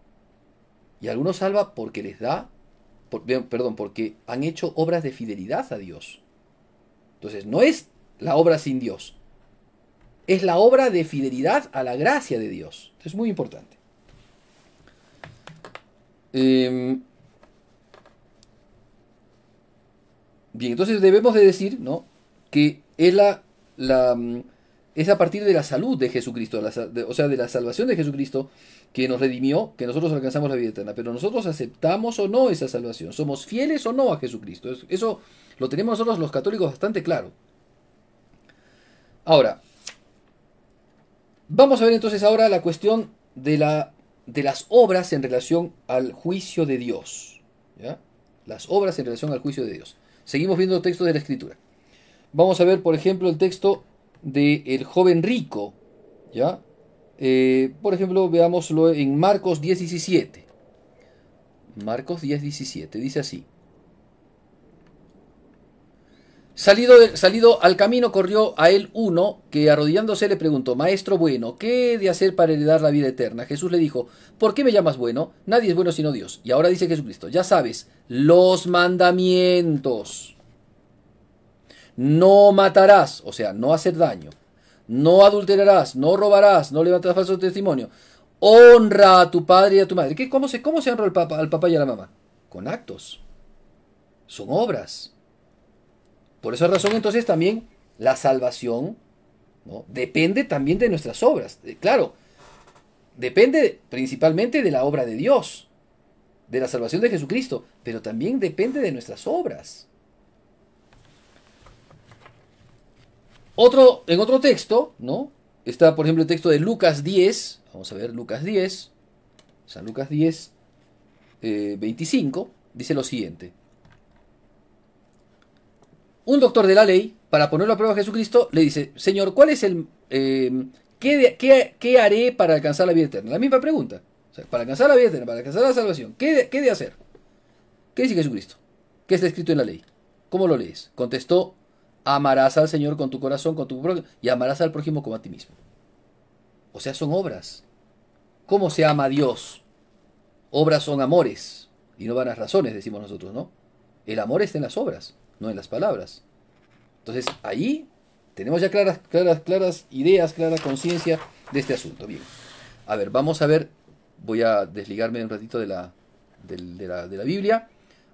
Y a algunos salva porque les da, porque han hecho obras de fidelidad a Dios. Entonces, no es la obra sin Dios, es la obra de fidelidad a la gracia de Dios. Esto es muy importante. Bien, entonces debemos de decir, ¿no?, que es es a partir de la salud de Jesucristo, o sea, de la salvación de Jesucristo, que nos redimió, que nosotros alcanzamos la vida eterna. Pero nosotros aceptamos o no esa salvación, somos fieles o no a Jesucristo. Eso lo tenemos nosotros los católicos bastante claro. Ahora, Vamos a ver entonces ahora la cuestión de las obras en relación al juicio de Dios. ¿Ya? Las obras en relación al juicio de Dios. Seguimos viendo textos de la Escritura. Vamos a ver, por ejemplo, el texto del joven rico. ¿Ya? Por ejemplo, veámoslo en Marcos 10:17. Marcos 10:17. Dice así. Salido al camino corrió a él uno que arrodillándose le preguntó, Maestro bueno, ¿qué he de hacer para heredar la vida eterna? Jesús le dijo, ¿por qué me llamas bueno? Nadie es bueno sino Dios. Y ahora dice Jesucristo, ya sabes, los mandamientos. No matarás, o sea, no hacer daño. No adulterarás, no robarás, no levantarás falso testimonio. Honra a tu padre y a tu madre. ¿Cómo se honra al papá y a la mamá? Con actos. Son obras. Por esa razón entonces también la salvación, ¿no?, depende también de nuestras obras. Claro, depende principalmente de la obra de Dios, de la salvación de Jesucristo, pero también depende de nuestras obras. En otro texto, ¿no?, está por ejemplo el texto de Lucas 10, vamos a ver Lucas 10, San Lucas 10, 25, dice lo siguiente. Un doctor de la ley, para ponerlo a prueba a Jesucristo, le dice, Señor, ¿cuál es ¿qué haré para alcanzar la vida eterna? La misma pregunta. O sea, para alcanzar la vida eterna, para alcanzar la salvación, ¿qué de hacer? ¿Qué dice Jesucristo? ¿Qué está escrito en la ley? ¿Cómo lo lees? Contestó, amarás al Señor con tu corazón, con tu prójimo, y amarás al prójimo como a ti mismo. O sea, son obras. ¿Cómo se ama a Dios? Obras son amores, y no vanas razones, decimos nosotros, ¿no? El amor está en las obras, no en las palabras. Entonces, ahí tenemos ya claras ideas, clara conciencia de este asunto. Bien. A ver, vamos a ver. Voy a desligarme un ratito de la Biblia.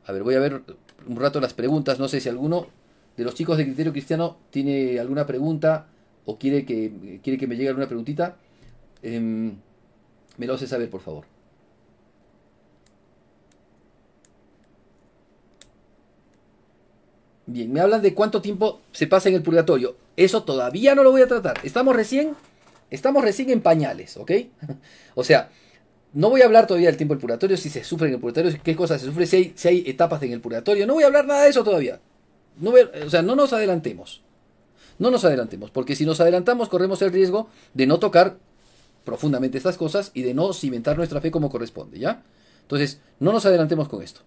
A ver, voy a ver un rato las preguntas. No sé si alguno de los chicos de Criterio Cristiano tiene alguna pregunta o quiere que me llegue alguna preguntita. Me lo hace saber, por favor. Bien, me hablan de cuánto tiempo se pasa en el purgatorio. Eso todavía no lo voy a tratar. Estamos recién en pañales, ¿ok? O sea, no voy a hablar todavía del tiempo del purgatorio, si se sufre en el purgatorio, qué cosas se sufre, si hay etapas en el purgatorio. No voy a hablar nada de eso todavía. O sea, no nos adelantemos. No nos adelantemos, porque si nos adelantamos corremos el riesgo de no tocar profundamente estas cosas y de no cimentar nuestra fe como corresponde, ¿ya? Entonces, no nos adelantemos con esto.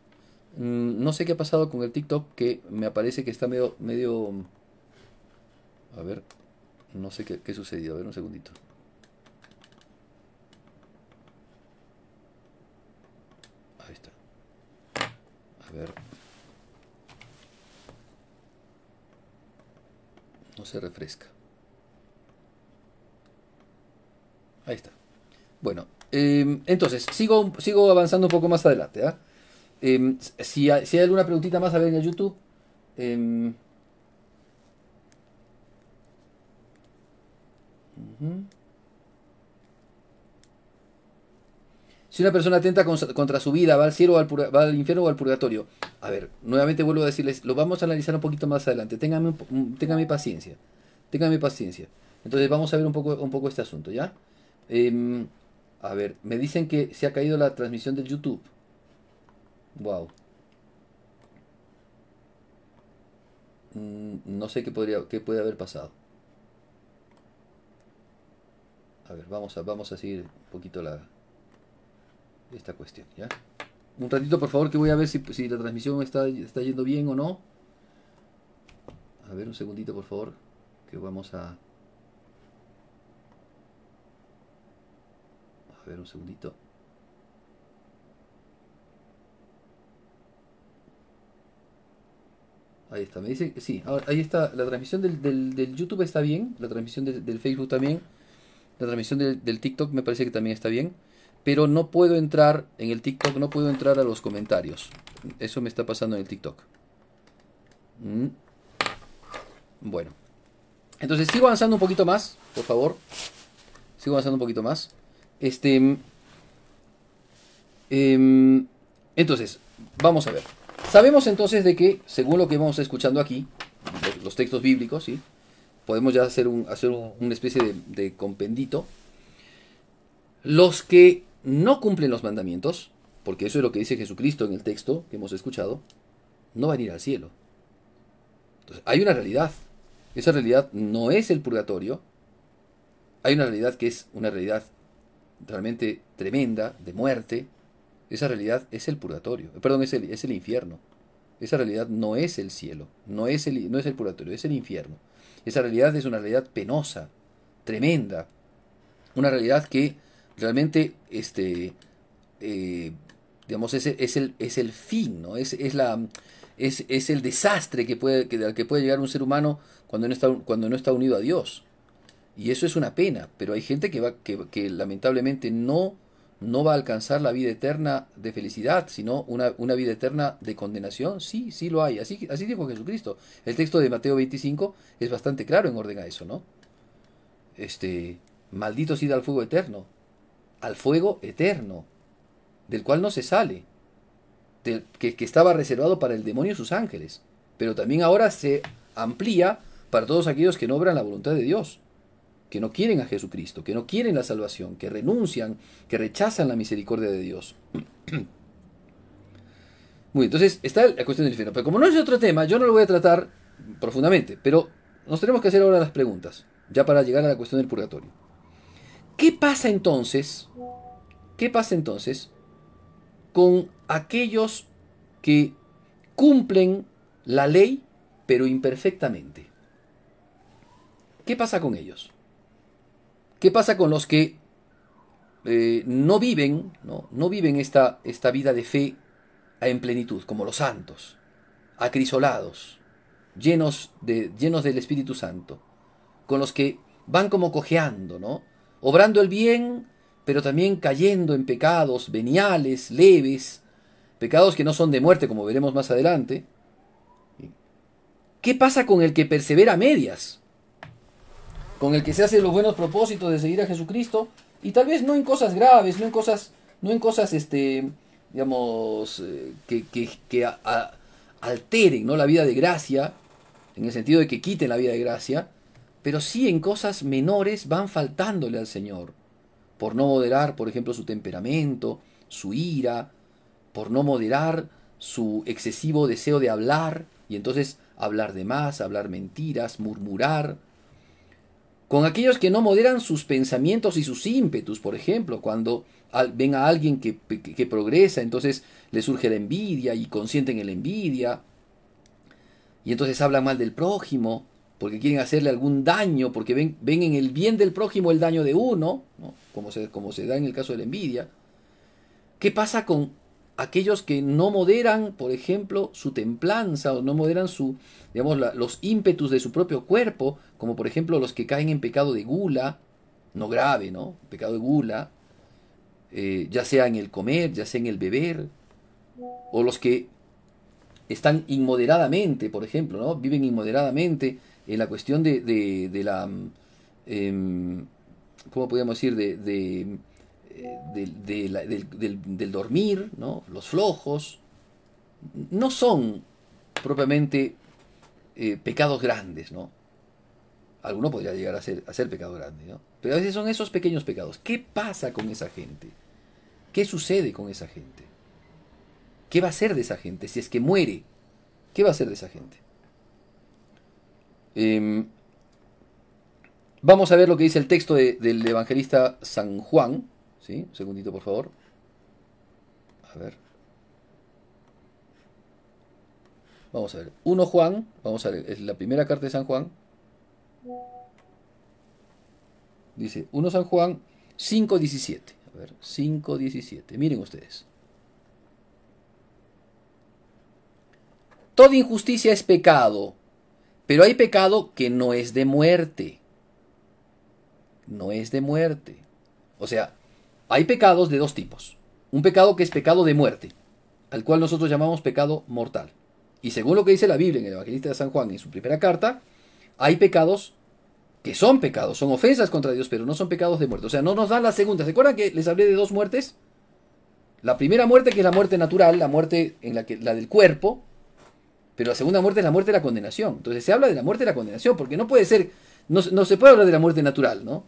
No sé qué ha pasado con el TikTok, que me aparece que está medio... A ver, no sé qué sucedió. A ver, un segundito. Ahí está. A ver. No se refresca. Ahí está. Bueno, entonces, sigo avanzando un poco más adelante, ¿ah? Si hay alguna preguntita más a ver en el YouTube. Si una persona atenta contra su vida, va al cielo, va al infierno o al purgatorio. A ver, nuevamente vuelvo a decirles, lo vamos a analizar un poquito más adelante. Ténganme paciencia. Ténganme paciencia. Entonces vamos a ver un poco este asunto, ¿ya? A ver, me dicen que se ha caído la transmisión del YouTube. Wow. No sé qué puede haber pasado. A ver, vamos a seguir un poquito esta cuestión, ¿ya? Un ratito, por favor, que voy a ver si la transmisión está yendo bien o no. A ver, un segundito, por favor, que vamos a... A ver, un segundito. Ahí está, me dice que sí, ahí está, la transmisión del YouTube está bien, la transmisión del Facebook también, la transmisión del TikTok me parece que también está bien, pero no puedo entrar en el TikTok, no puedo entrar a los comentarios. Eso me está pasando en el TikTok. Bueno, entonces sigo avanzando un poquito más, por favor. Sigo avanzando un poquito más. Entonces, vamos a ver. Sabemos entonces de que, según lo que vamos escuchando aquí, los textos bíblicos, ¿sí?, podemos ya hacer una especie de compendito. Los que no cumplen los mandamientos, porque eso es lo que dice Jesucristo en el texto que hemos escuchado, no van a ir al cielo. Entonces, hay una realidad. Esa realidad no es el purgatorio. Hay una realidad que es una realidad realmente tremenda, de muerte. Esa realidad es el purgatorio. Perdón, es el infierno. Esa realidad no es el cielo, no es el purgatorio, es el infierno. Esa realidad es una realidad penosa, tremenda. Una realidad que realmente digamos, es el fin, ¿no? Es el desastre al que puede llegar un ser humano cuando no está unido a Dios. Y eso es una pena, pero hay gente que lamentablemente no va a alcanzar la vida eterna de felicidad, sino una vida eterna de condenación. Sí, sí lo hay. Así dijo Jesucristo. El texto de Mateo 25 es bastante claro en orden a eso, ¿no? Malditos id al fuego eterno, del cual no se sale, que estaba reservado para el demonio y sus ángeles, pero también ahora se amplía para todos aquellos que no obran la voluntad de Dios, que no quieren a Jesucristo, que no quieren la salvación, que renuncian, que rechazan la misericordia de Dios. Muy bien, entonces está la cuestión del infierno, pero como no es otro tema, yo no lo voy a tratar profundamente, pero nos tenemos que hacer ahora las preguntas, ya para llegar a la cuestión del purgatorio. ¿Qué pasa entonces? ¿Qué pasa entonces con aquellos que cumplen la ley pero imperfectamente? ¿Qué pasa con ellos? ¿Qué pasa con los que no viven esta vida de fe en plenitud, como los santos, acrisolados, llenos del Espíritu Santo, con los que van como cojeando, ¿no? Obrando el bien, pero también cayendo en pecados veniales, leves, pecados que no son de muerte, como veremos más adelante? ¿Qué pasa con el que persevera a medias? Con el que se hace los buenos propósitos de seguir a Jesucristo, y tal vez no en cosas graves, no en cosas digamos, alteren, ¿no?, la vida de gracia, en el sentido de que quiten la vida de gracia, pero sí en cosas menores van faltándole al Señor, por no moderar, por ejemplo, su temperamento, su ira, por no moderar su excesivo deseo de hablar, y entonces hablar de más, hablar mentiras, murmurar. Con aquellos que no moderan sus pensamientos y sus ímpetus, por ejemplo, cuando ven a alguien que progresa, entonces le surge la envidia y consienten en la envidia, y entonces hablan mal del prójimo, porque quieren hacerle algún daño, porque ven en el bien del prójimo el daño de uno, ¿no?, como se da en el caso de la envidia. ¿Qué pasa con aquellos que no moderan, por ejemplo, su templanza, o no moderan los ímpetus de su propio cuerpo, como por ejemplo los que caen en pecado de gula, no grave, ¿no?, pecado de gula, ya sea en el comer, ya sea en el beber, o los que están inmoderadamente, por ejemplo, ¿no?, viven inmoderadamente en la cuestión de la, ¿cómo podríamos decir?, del dormir, ¿no? Los flojos no son propiamente pecados grandes, ¿no? Alguno podría llegar a ser pecado grande, ¿no? Pero a veces son esos pequeños pecados. ¿Qué pasa con esa gente? ¿Qué sucede con esa gente? ¿Qué va a hacer de esa gente si es que muere? ¿Qué va a hacer de esa gente? Vamos a ver lo que dice el texto del evangelista San Juan. ¿Sí? Un segundito, por favor. A ver. Vamos a ver. 1 Juan. Vamos a ver. Es la primera carta de San Juan. Dice 1 San Juan 5:17. A ver. 5:17. Miren ustedes. Toda injusticia es pecado, pero hay pecado que no es de muerte. No es de muerte. O sea, hay pecados de dos tipos. Un pecado que es pecado de muerte, al cual nosotros llamamos pecado mortal. Y según lo que dice la Biblia en el Evangelista de San Juan en su primera carta, hay pecados que son pecados, son ofensas contra Dios, pero no son pecados de muerte. O sea, no nos dan la segunda. ¿Se acuerdan que les hablé de dos muertes? La primera muerte, que es la muerte natural, la muerte la del cuerpo, pero la segunda muerte es la muerte de la condenación. Entonces se habla de la muerte de la condenación, porque no puede ser no se puede hablar de la muerte natural, ¿no?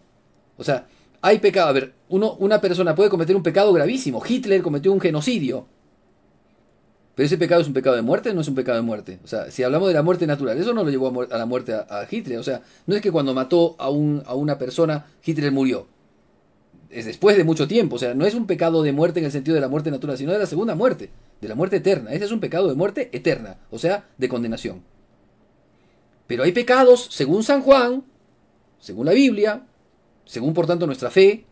O sea, hay pecado. A ver, una persona puede cometer un pecado gravísimo. Hitler cometió un genocidio. Pero ese pecado es un pecado de muerte, no es un pecado de muerte. O sea, si hablamos de la muerte natural, eso no lo llevó a la muerte a Hitler. O sea, no es que cuando mató a una persona, Hitler murió. Es después de mucho tiempo. O sea, no es un pecado de muerte en el sentido de la muerte natural, sino de la segunda muerte, de la muerte eterna. Ese es un pecado de muerte eterna, o sea, de condenación. Pero hay pecados, según San Juan, según la Biblia, según por tanto nuestra fe,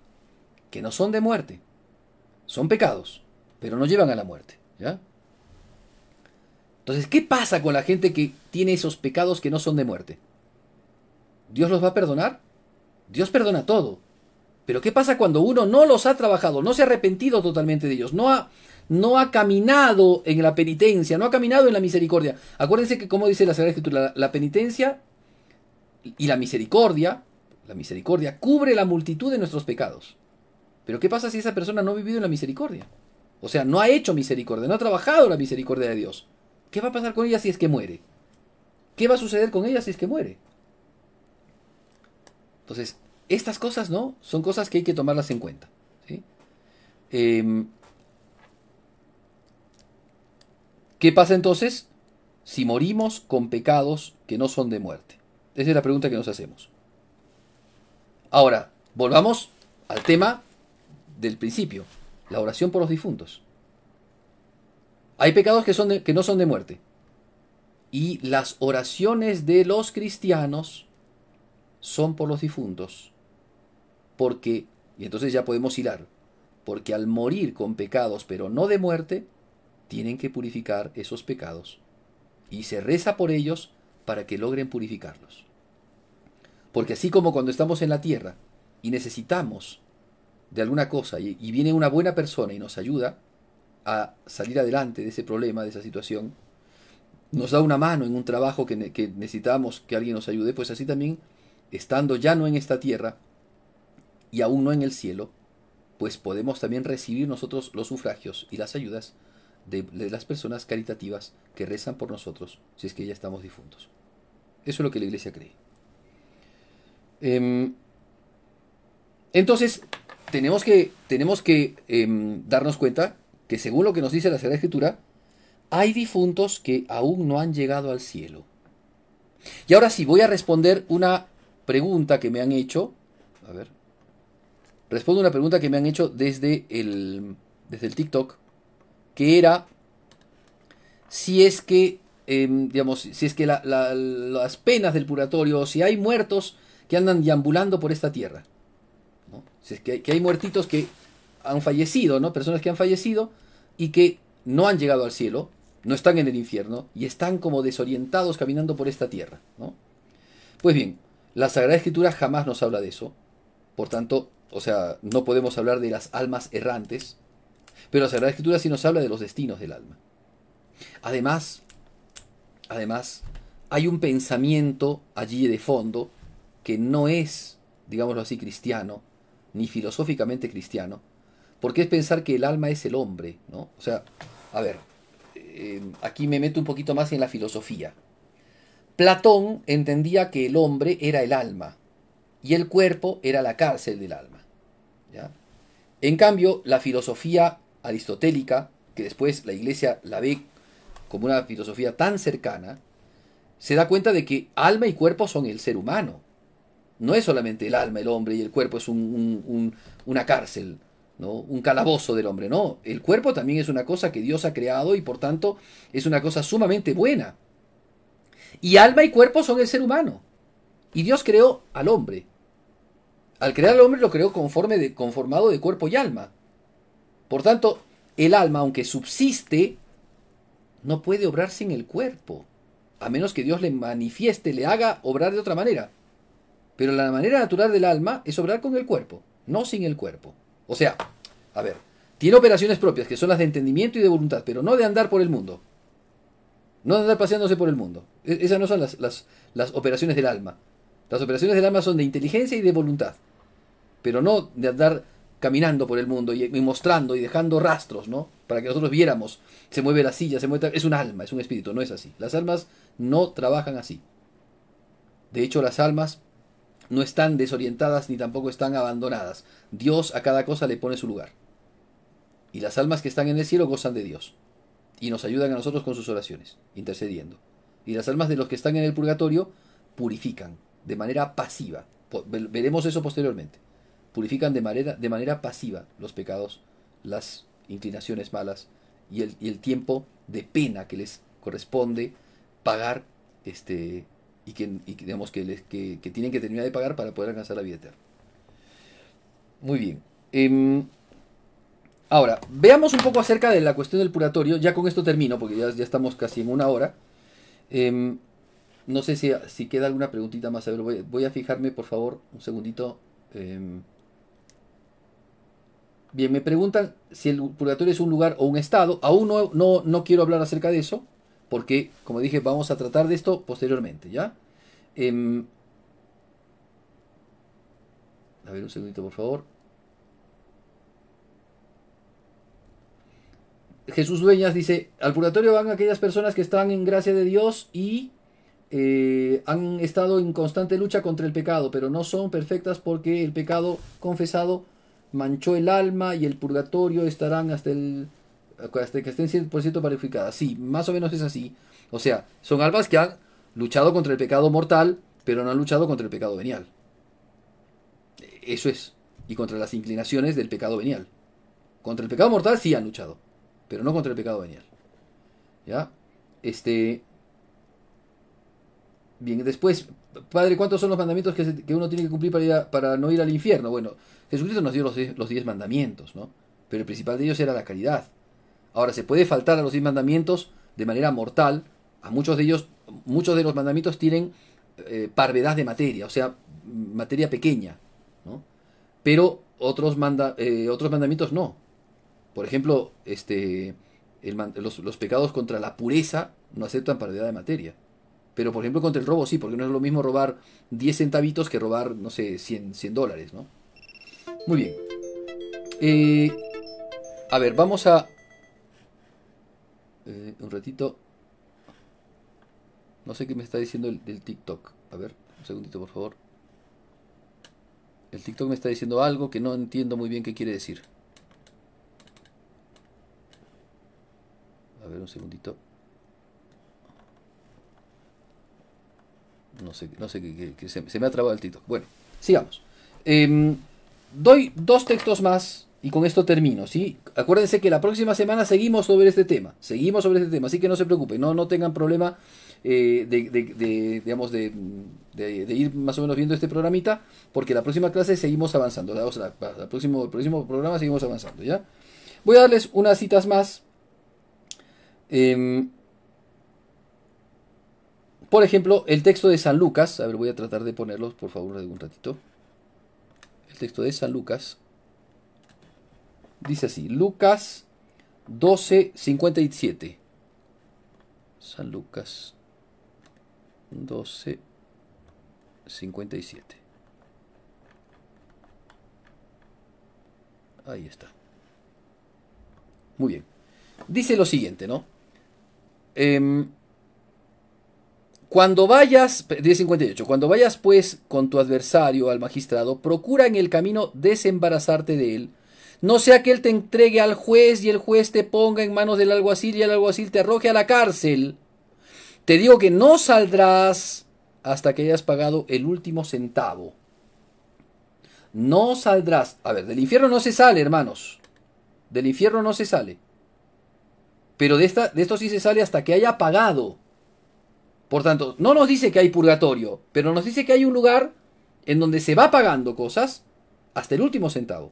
que no son de muerte. Son pecados, pero no llevan a la muerte. ¿Ya? Entonces, ¿qué pasa con la gente que tiene esos pecados que no son de muerte? ¿Dios los va a perdonar? Dios perdona todo. Pero ¿qué pasa cuando uno no los ha trabajado, no se ha arrepentido totalmente de ellos, no ha caminado en la penitencia, no ha caminado en la misericordia? Acuérdense que, como dice la Sagrada Escritura, la penitencia y la misericordia cubre la multitud de nuestros pecados. Pero ¿qué pasa si esa persona no ha vivido en la misericordia? O sea, no ha hecho misericordia, no ha trabajado la misericordia de Dios. ¿Qué va a pasar con ella si es que muere? ¿Qué va a suceder con ella si es que muere? Entonces, estas cosas, ¿no? Son cosas que hay que tomarlas en cuenta. ¿Sí? ¿Qué pasa entonces si morimos con pecados que no son de muerte? Esa es la pregunta que nos hacemos. Ahora, volvamos al tema del principio, la oración por los difuntos. Hay pecados que no son de muerte. Y las oraciones de los cristianos son por los difuntos. Porque, y entonces ya podemos hilar, porque al morir con pecados pero no de muerte, tienen que purificar esos pecados. Y se reza por ellos para que logren purificarlos. Porque así como cuando estamos en la tierra y necesitamos de alguna cosa y viene una buena persona y nos ayuda a salir adelante de ese problema, de esa situación, nos da una mano en un trabajo que necesitamos que alguien nos ayude, pues así también, estando ya no en esta tierra y aún no en el cielo, pues podemos también recibir nosotros los sufragios y las ayudas de las personas caritativas que rezan por nosotros si es que ya estamos difuntos. Eso es lo que la Iglesia cree. Entonces, tenemos que darnos cuenta que según lo que nos dice la Sagrada Escritura, hay difuntos que aún no han llegado al cielo. Y ahora sí, voy a responder una pregunta que me han hecho. A ver. Respondo una pregunta que me han hecho desde el TikTok, que era si es que, si es que las penas del purgatorio, si hay muertos que andan deambulando por esta tierra, ¿no? Si es que hay muertitos que han fallecido, ¿no? Personas que han fallecido y que no han llegado al cielo, no están en el infierno y están como desorientados caminando por esta tierra, ¿no? Pues bien, la Sagrada Escritura jamás nos habla de eso. Por tanto, o sea, no podemos hablar de las almas errantes, pero la Sagrada Escritura sí nos habla de los destinos del alma. Además, hay un pensamiento allí de fondo que no es, digámoslo así, cristiano, ni filosóficamente cristiano, porque es pensar que el alma es el hombre, ¿no? O sea, a ver, aquí me meto un poquito más en la filosofía. Platón entendía que el hombre era el alma y el cuerpo era la cárcel del alma, ¿ya? En cambio, la filosofía aristotélica, que después la Iglesia la ve como una filosofía tan cercana, se da cuenta de que alma y cuerpo son el ser humano. No es solamente el alma, el hombre, y el cuerpo es una cárcel, ¿no? Un calabozo del hombre. No, el cuerpo también es una cosa que Dios ha creado y por tanto es una cosa sumamente buena. Y alma y cuerpo son el ser humano. Y Dios creó al hombre. Al crear al hombre lo creó conformado de cuerpo y alma. Por tanto, el alma, aunque subsiste, no puede obrar sin el cuerpo, a menos que Dios le manifieste, le haga obrar de otra manera. Pero la manera natural del alma es obrar con el cuerpo, no sin el cuerpo. O sea, a ver, tiene operaciones propias, que son las de entendimiento y de voluntad, pero no de andar por el mundo. No de andar paseándose por el mundo. Esas no son las operaciones del alma. Las operaciones del alma son de inteligencia y de voluntad, pero no de andar caminando por el mundo y mostrando y dejando rastros, ¿no? Para que nosotros viéramos, se mueve la silla, es un alma, es un espíritu, no es así. Las almas no trabajan así. De hecho, las almas no están desorientadas ni tampoco están abandonadas. Dios a cada cosa le pone su lugar. Y las almas que están en el cielo gozan de Dios. Y nos ayudan a nosotros con sus oraciones, intercediendo. Y las almas de los que están en el purgatorio purifican de manera pasiva. Veremos eso posteriormente. Purifican de manera pasiva los pecados, las inclinaciones malas y el tiempo de pena que les corresponde pagar, digamos que tienen que terminar de pagar para poder alcanzar la vida eterna. Muy bien. Ahora, veamos un poco acerca de la cuestión del purgatorio. Ya con esto termino, porque ya estamos casi en una hora. No sé si queda alguna preguntita más. A ver, voy a fijarme, por favor, un segundito. Bien, me preguntan si el purgatorio es un lugar o un estado. Aún no quiero hablar acerca de eso, porque, como dije, vamos a tratar de esto posteriormente, ¿ya? A ver, un segundito, por favor. Jesús Dueñas dice, al purgatorio van aquellas personas que están en gracia de Dios y han estado en constante lucha contra el pecado, pero no son perfectas porque el pecado confesado manchó el alma y el purgatorio estarán hasta que estén 100% purificadas. Sí, más o menos es así. O sea, son almas que han luchado contra el pecado mortal, pero no han luchado contra el pecado venial. Eso es. Y contra las inclinaciones del pecado venial. Contra el pecado mortal sí han luchado, pero no contra el pecado venial. ¿Ya? Bien, después, Padre, ¿cuántos son los mandamientos que uno tiene que cumplir para no ir al infierno? Bueno, Jesucristo nos dio los 10 mandamientos, ¿no? Pero el principal de ellos era la caridad. Ahora, se puede faltar a los 10 mandamientos de manera mortal. A muchos de los mandamientos tienen parvedad de materia, o sea, materia pequeña, ¿no? Pero otros mandamientos no. Por ejemplo, los pecados contra la pureza no aceptan parvedad de materia. Pero, por ejemplo, contra el robo sí, porque no es lo mismo robar 10 centavitos que robar, no sé, 100 dólares, ¿no? Muy bien. A ver, vamos a... un ratito. No sé qué me está diciendo del TikTok. A ver, un segundito, por favor. El TikTok me está diciendo algo que no entiendo muy bien qué quiere decir. A ver, un segundito. No sé que se me ha trabado el TikTok. Bueno, sigamos. Doy 2 textos más y con esto termino, ¿sí? Acuérdense que la próxima semana seguimos sobre este tema. Así que no se preocupen, no tengan problema de ir más o menos viendo este programita, porque la próxima clase seguimos avanzando. O sea, el próximo programa seguimos avanzando, ¿ya? Voy a darles unas citas más. Por ejemplo, el texto de San Lucas. A ver, voy a tratar de ponerlos, por favor, un ratito. El texto de San Lucas dice así: Lucas 12:57. San Lucas 12:57. Ahí está. Muy bien. Dice lo siguiente, ¿no? Cuando vayas, 10:58, cuando vayas pues con tu adversario al magistrado, procura en el camino desembarazarte de él, no sea que él te entregue al juez y el juez te ponga en manos del alguacil y el alguacil te arroje a la cárcel. Te digo que no saldrás hasta que hayas pagado el último centavo. No saldrás. A ver, del infierno no se sale, hermanos. Del infierno no se sale. Pero de esto sí se sale hasta que haya pagado. Por tanto, no nos dice que hay purgatorio, pero nos dice que hay un lugar en donde se va pagando cosas hasta el último centavo.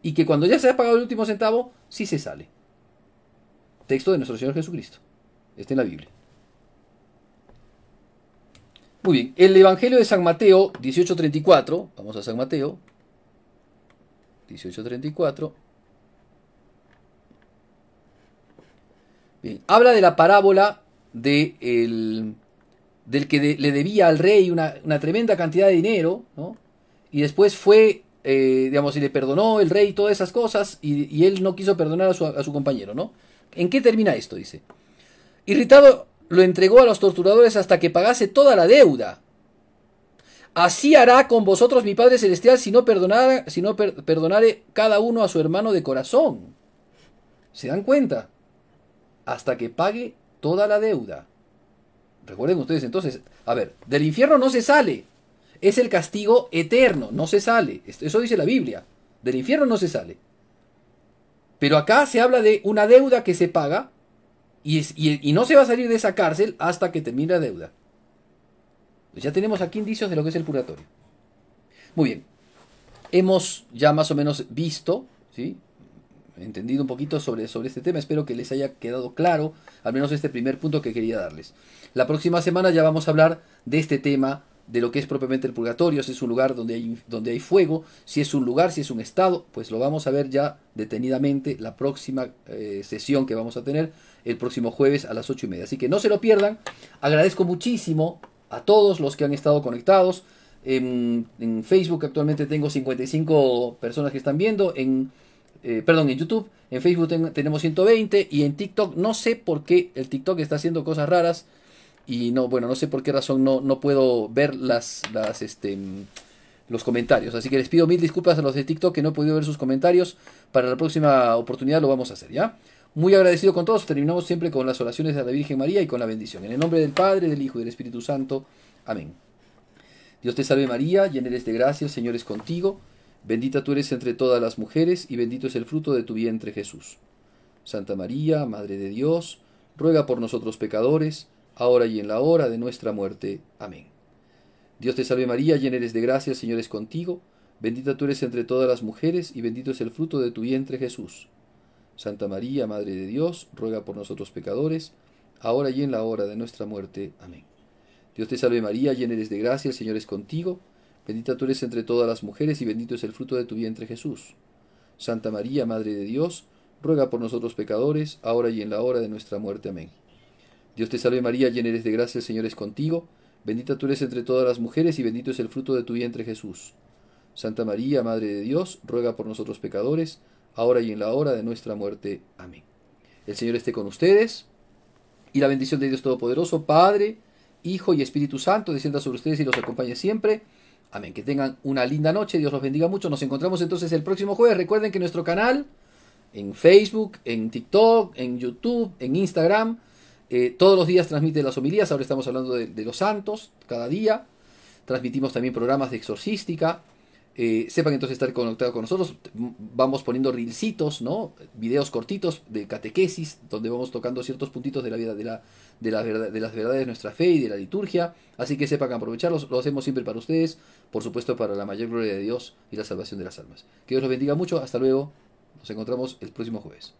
Y que cuando ya se ha pagado el último centavo, sí se sale. Texto de nuestro Señor Jesucristo. Está en la Biblia. Muy bien. El Evangelio de San Mateo 18:34. Vamos a San Mateo 18:34. Bien. Habla de la parábola del que le debía al rey una tremenda cantidad de dinero, ¿no? Y después fue, y le perdonó el rey todas esas cosas, y él no quiso perdonar a su compañero, ¿no? ¿En qué termina esto? Dice: irritado, lo entregó a los torturadores hasta que pagase toda la deuda. Así hará con vosotros mi Padre Celestial si no perdonare cada uno a su hermano de corazón. ¿Se dan cuenta? Hasta que pague toda la deuda. Recuerden ustedes entonces, a ver, del infierno no se sale. Es el castigo eterno, no se sale. Eso dice la Biblia. Del infierno no se sale. Pero acá se habla de una deuda que se paga y no se va a salir de esa cárcel hasta que termine la deuda. Pues ya tenemos aquí indicios de lo que es el purgatorio. Muy bien. Hemos ya más o menos visto, ¿sí? Entendido un poquito sobre este tema. Espero que les haya quedado claro, al menos este primer punto que quería darles. La próxima semana ya vamos a hablar de este tema, de lo que es propiamente el purgatorio, si es un lugar donde hay fuego, si es un lugar, si es un estado, pues lo vamos a ver ya detenidamente la próxima sesión que vamos a tener el próximo jueves a las 8:30. Así que no se lo pierdan. Agradezco muchísimo a todos los que han estado conectados. En Facebook actualmente tengo 55 personas que están viendo. En YouTube. En Facebook tenemos 120. Y en TikTok no sé por qué el TikTok está haciendo cosas raras. Y no sé por qué razón no puedo ver los comentarios. Así que les pido mil disculpas a los de TikTok que no he podido ver sus comentarios. Para la próxima oportunidad lo vamos a hacer, ¿ya? Muy agradecido con todos. Terminamos siempre con las oraciones de la Virgen María y con la bendición. En el nombre del Padre, del Hijo y del Espíritu Santo. Amén. Dios te salve María, llena eres de gracia, el Señor es contigo. Bendita tú eres entre todas las mujeres y bendito es el fruto de tu vientre Jesús. Santa María, Madre de Dios, ruega por nosotros pecadores, ahora y en la hora de nuestra muerte. Amén. Dios te salve María, llena eres de gracia, el Señor es contigo. Bendita tú eres entre todas las mujeres y bendito es el fruto de tu vientre Jesús. Santa María, Madre de Dios, ruega por nosotros pecadores, ahora y en la hora de nuestra muerte. Amén. Dios te salve María, llena eres de gracia, el Señor es contigo. Bendita tú eres entre todas las mujeres y bendito es el fruto de tu vientre Jesús. Santa María, Madre de Dios, ruega por nosotros pecadores, ahora y en la hora de nuestra muerte. Amén. Dios te salve María, llena eres de gracia, el Señor es contigo. Bendita tú eres entre todas las mujeres y bendito es el fruto de tu vientre Jesús. Santa María, Madre de Dios, ruega por nosotros pecadores, ahora y en la hora de nuestra muerte. Amén. El Señor esté con ustedes, y la bendición de Dios Todopoderoso, Padre, Hijo y Espíritu Santo, descienda sobre ustedes y los acompañe siempre. Amén. Que tengan una linda noche, Dios los bendiga mucho. Nos encontramos entonces el próximo jueves. Recuerden que nuestro canal, en Facebook, en TikTok, en YouTube, en Instagram, todos los días transmite las homilías. Ahora estamos hablando de los santos, cada día. Transmitimos también programas de exorcística. Sepan entonces estar conectados con nosotros. Vamos poniendo reelcitos, ¿no? Videos cortitos de catequesis, donde vamos tocando ciertos puntitos de la vida, de las verdades de nuestra fe y de la liturgia. Así que sepan aprovecharlos. Lo hacemos siempre para ustedes, por supuesto para la mayor gloria de Dios y la salvación de las almas. Que Dios los bendiga mucho. Hasta luego. Nos encontramos el próximo jueves.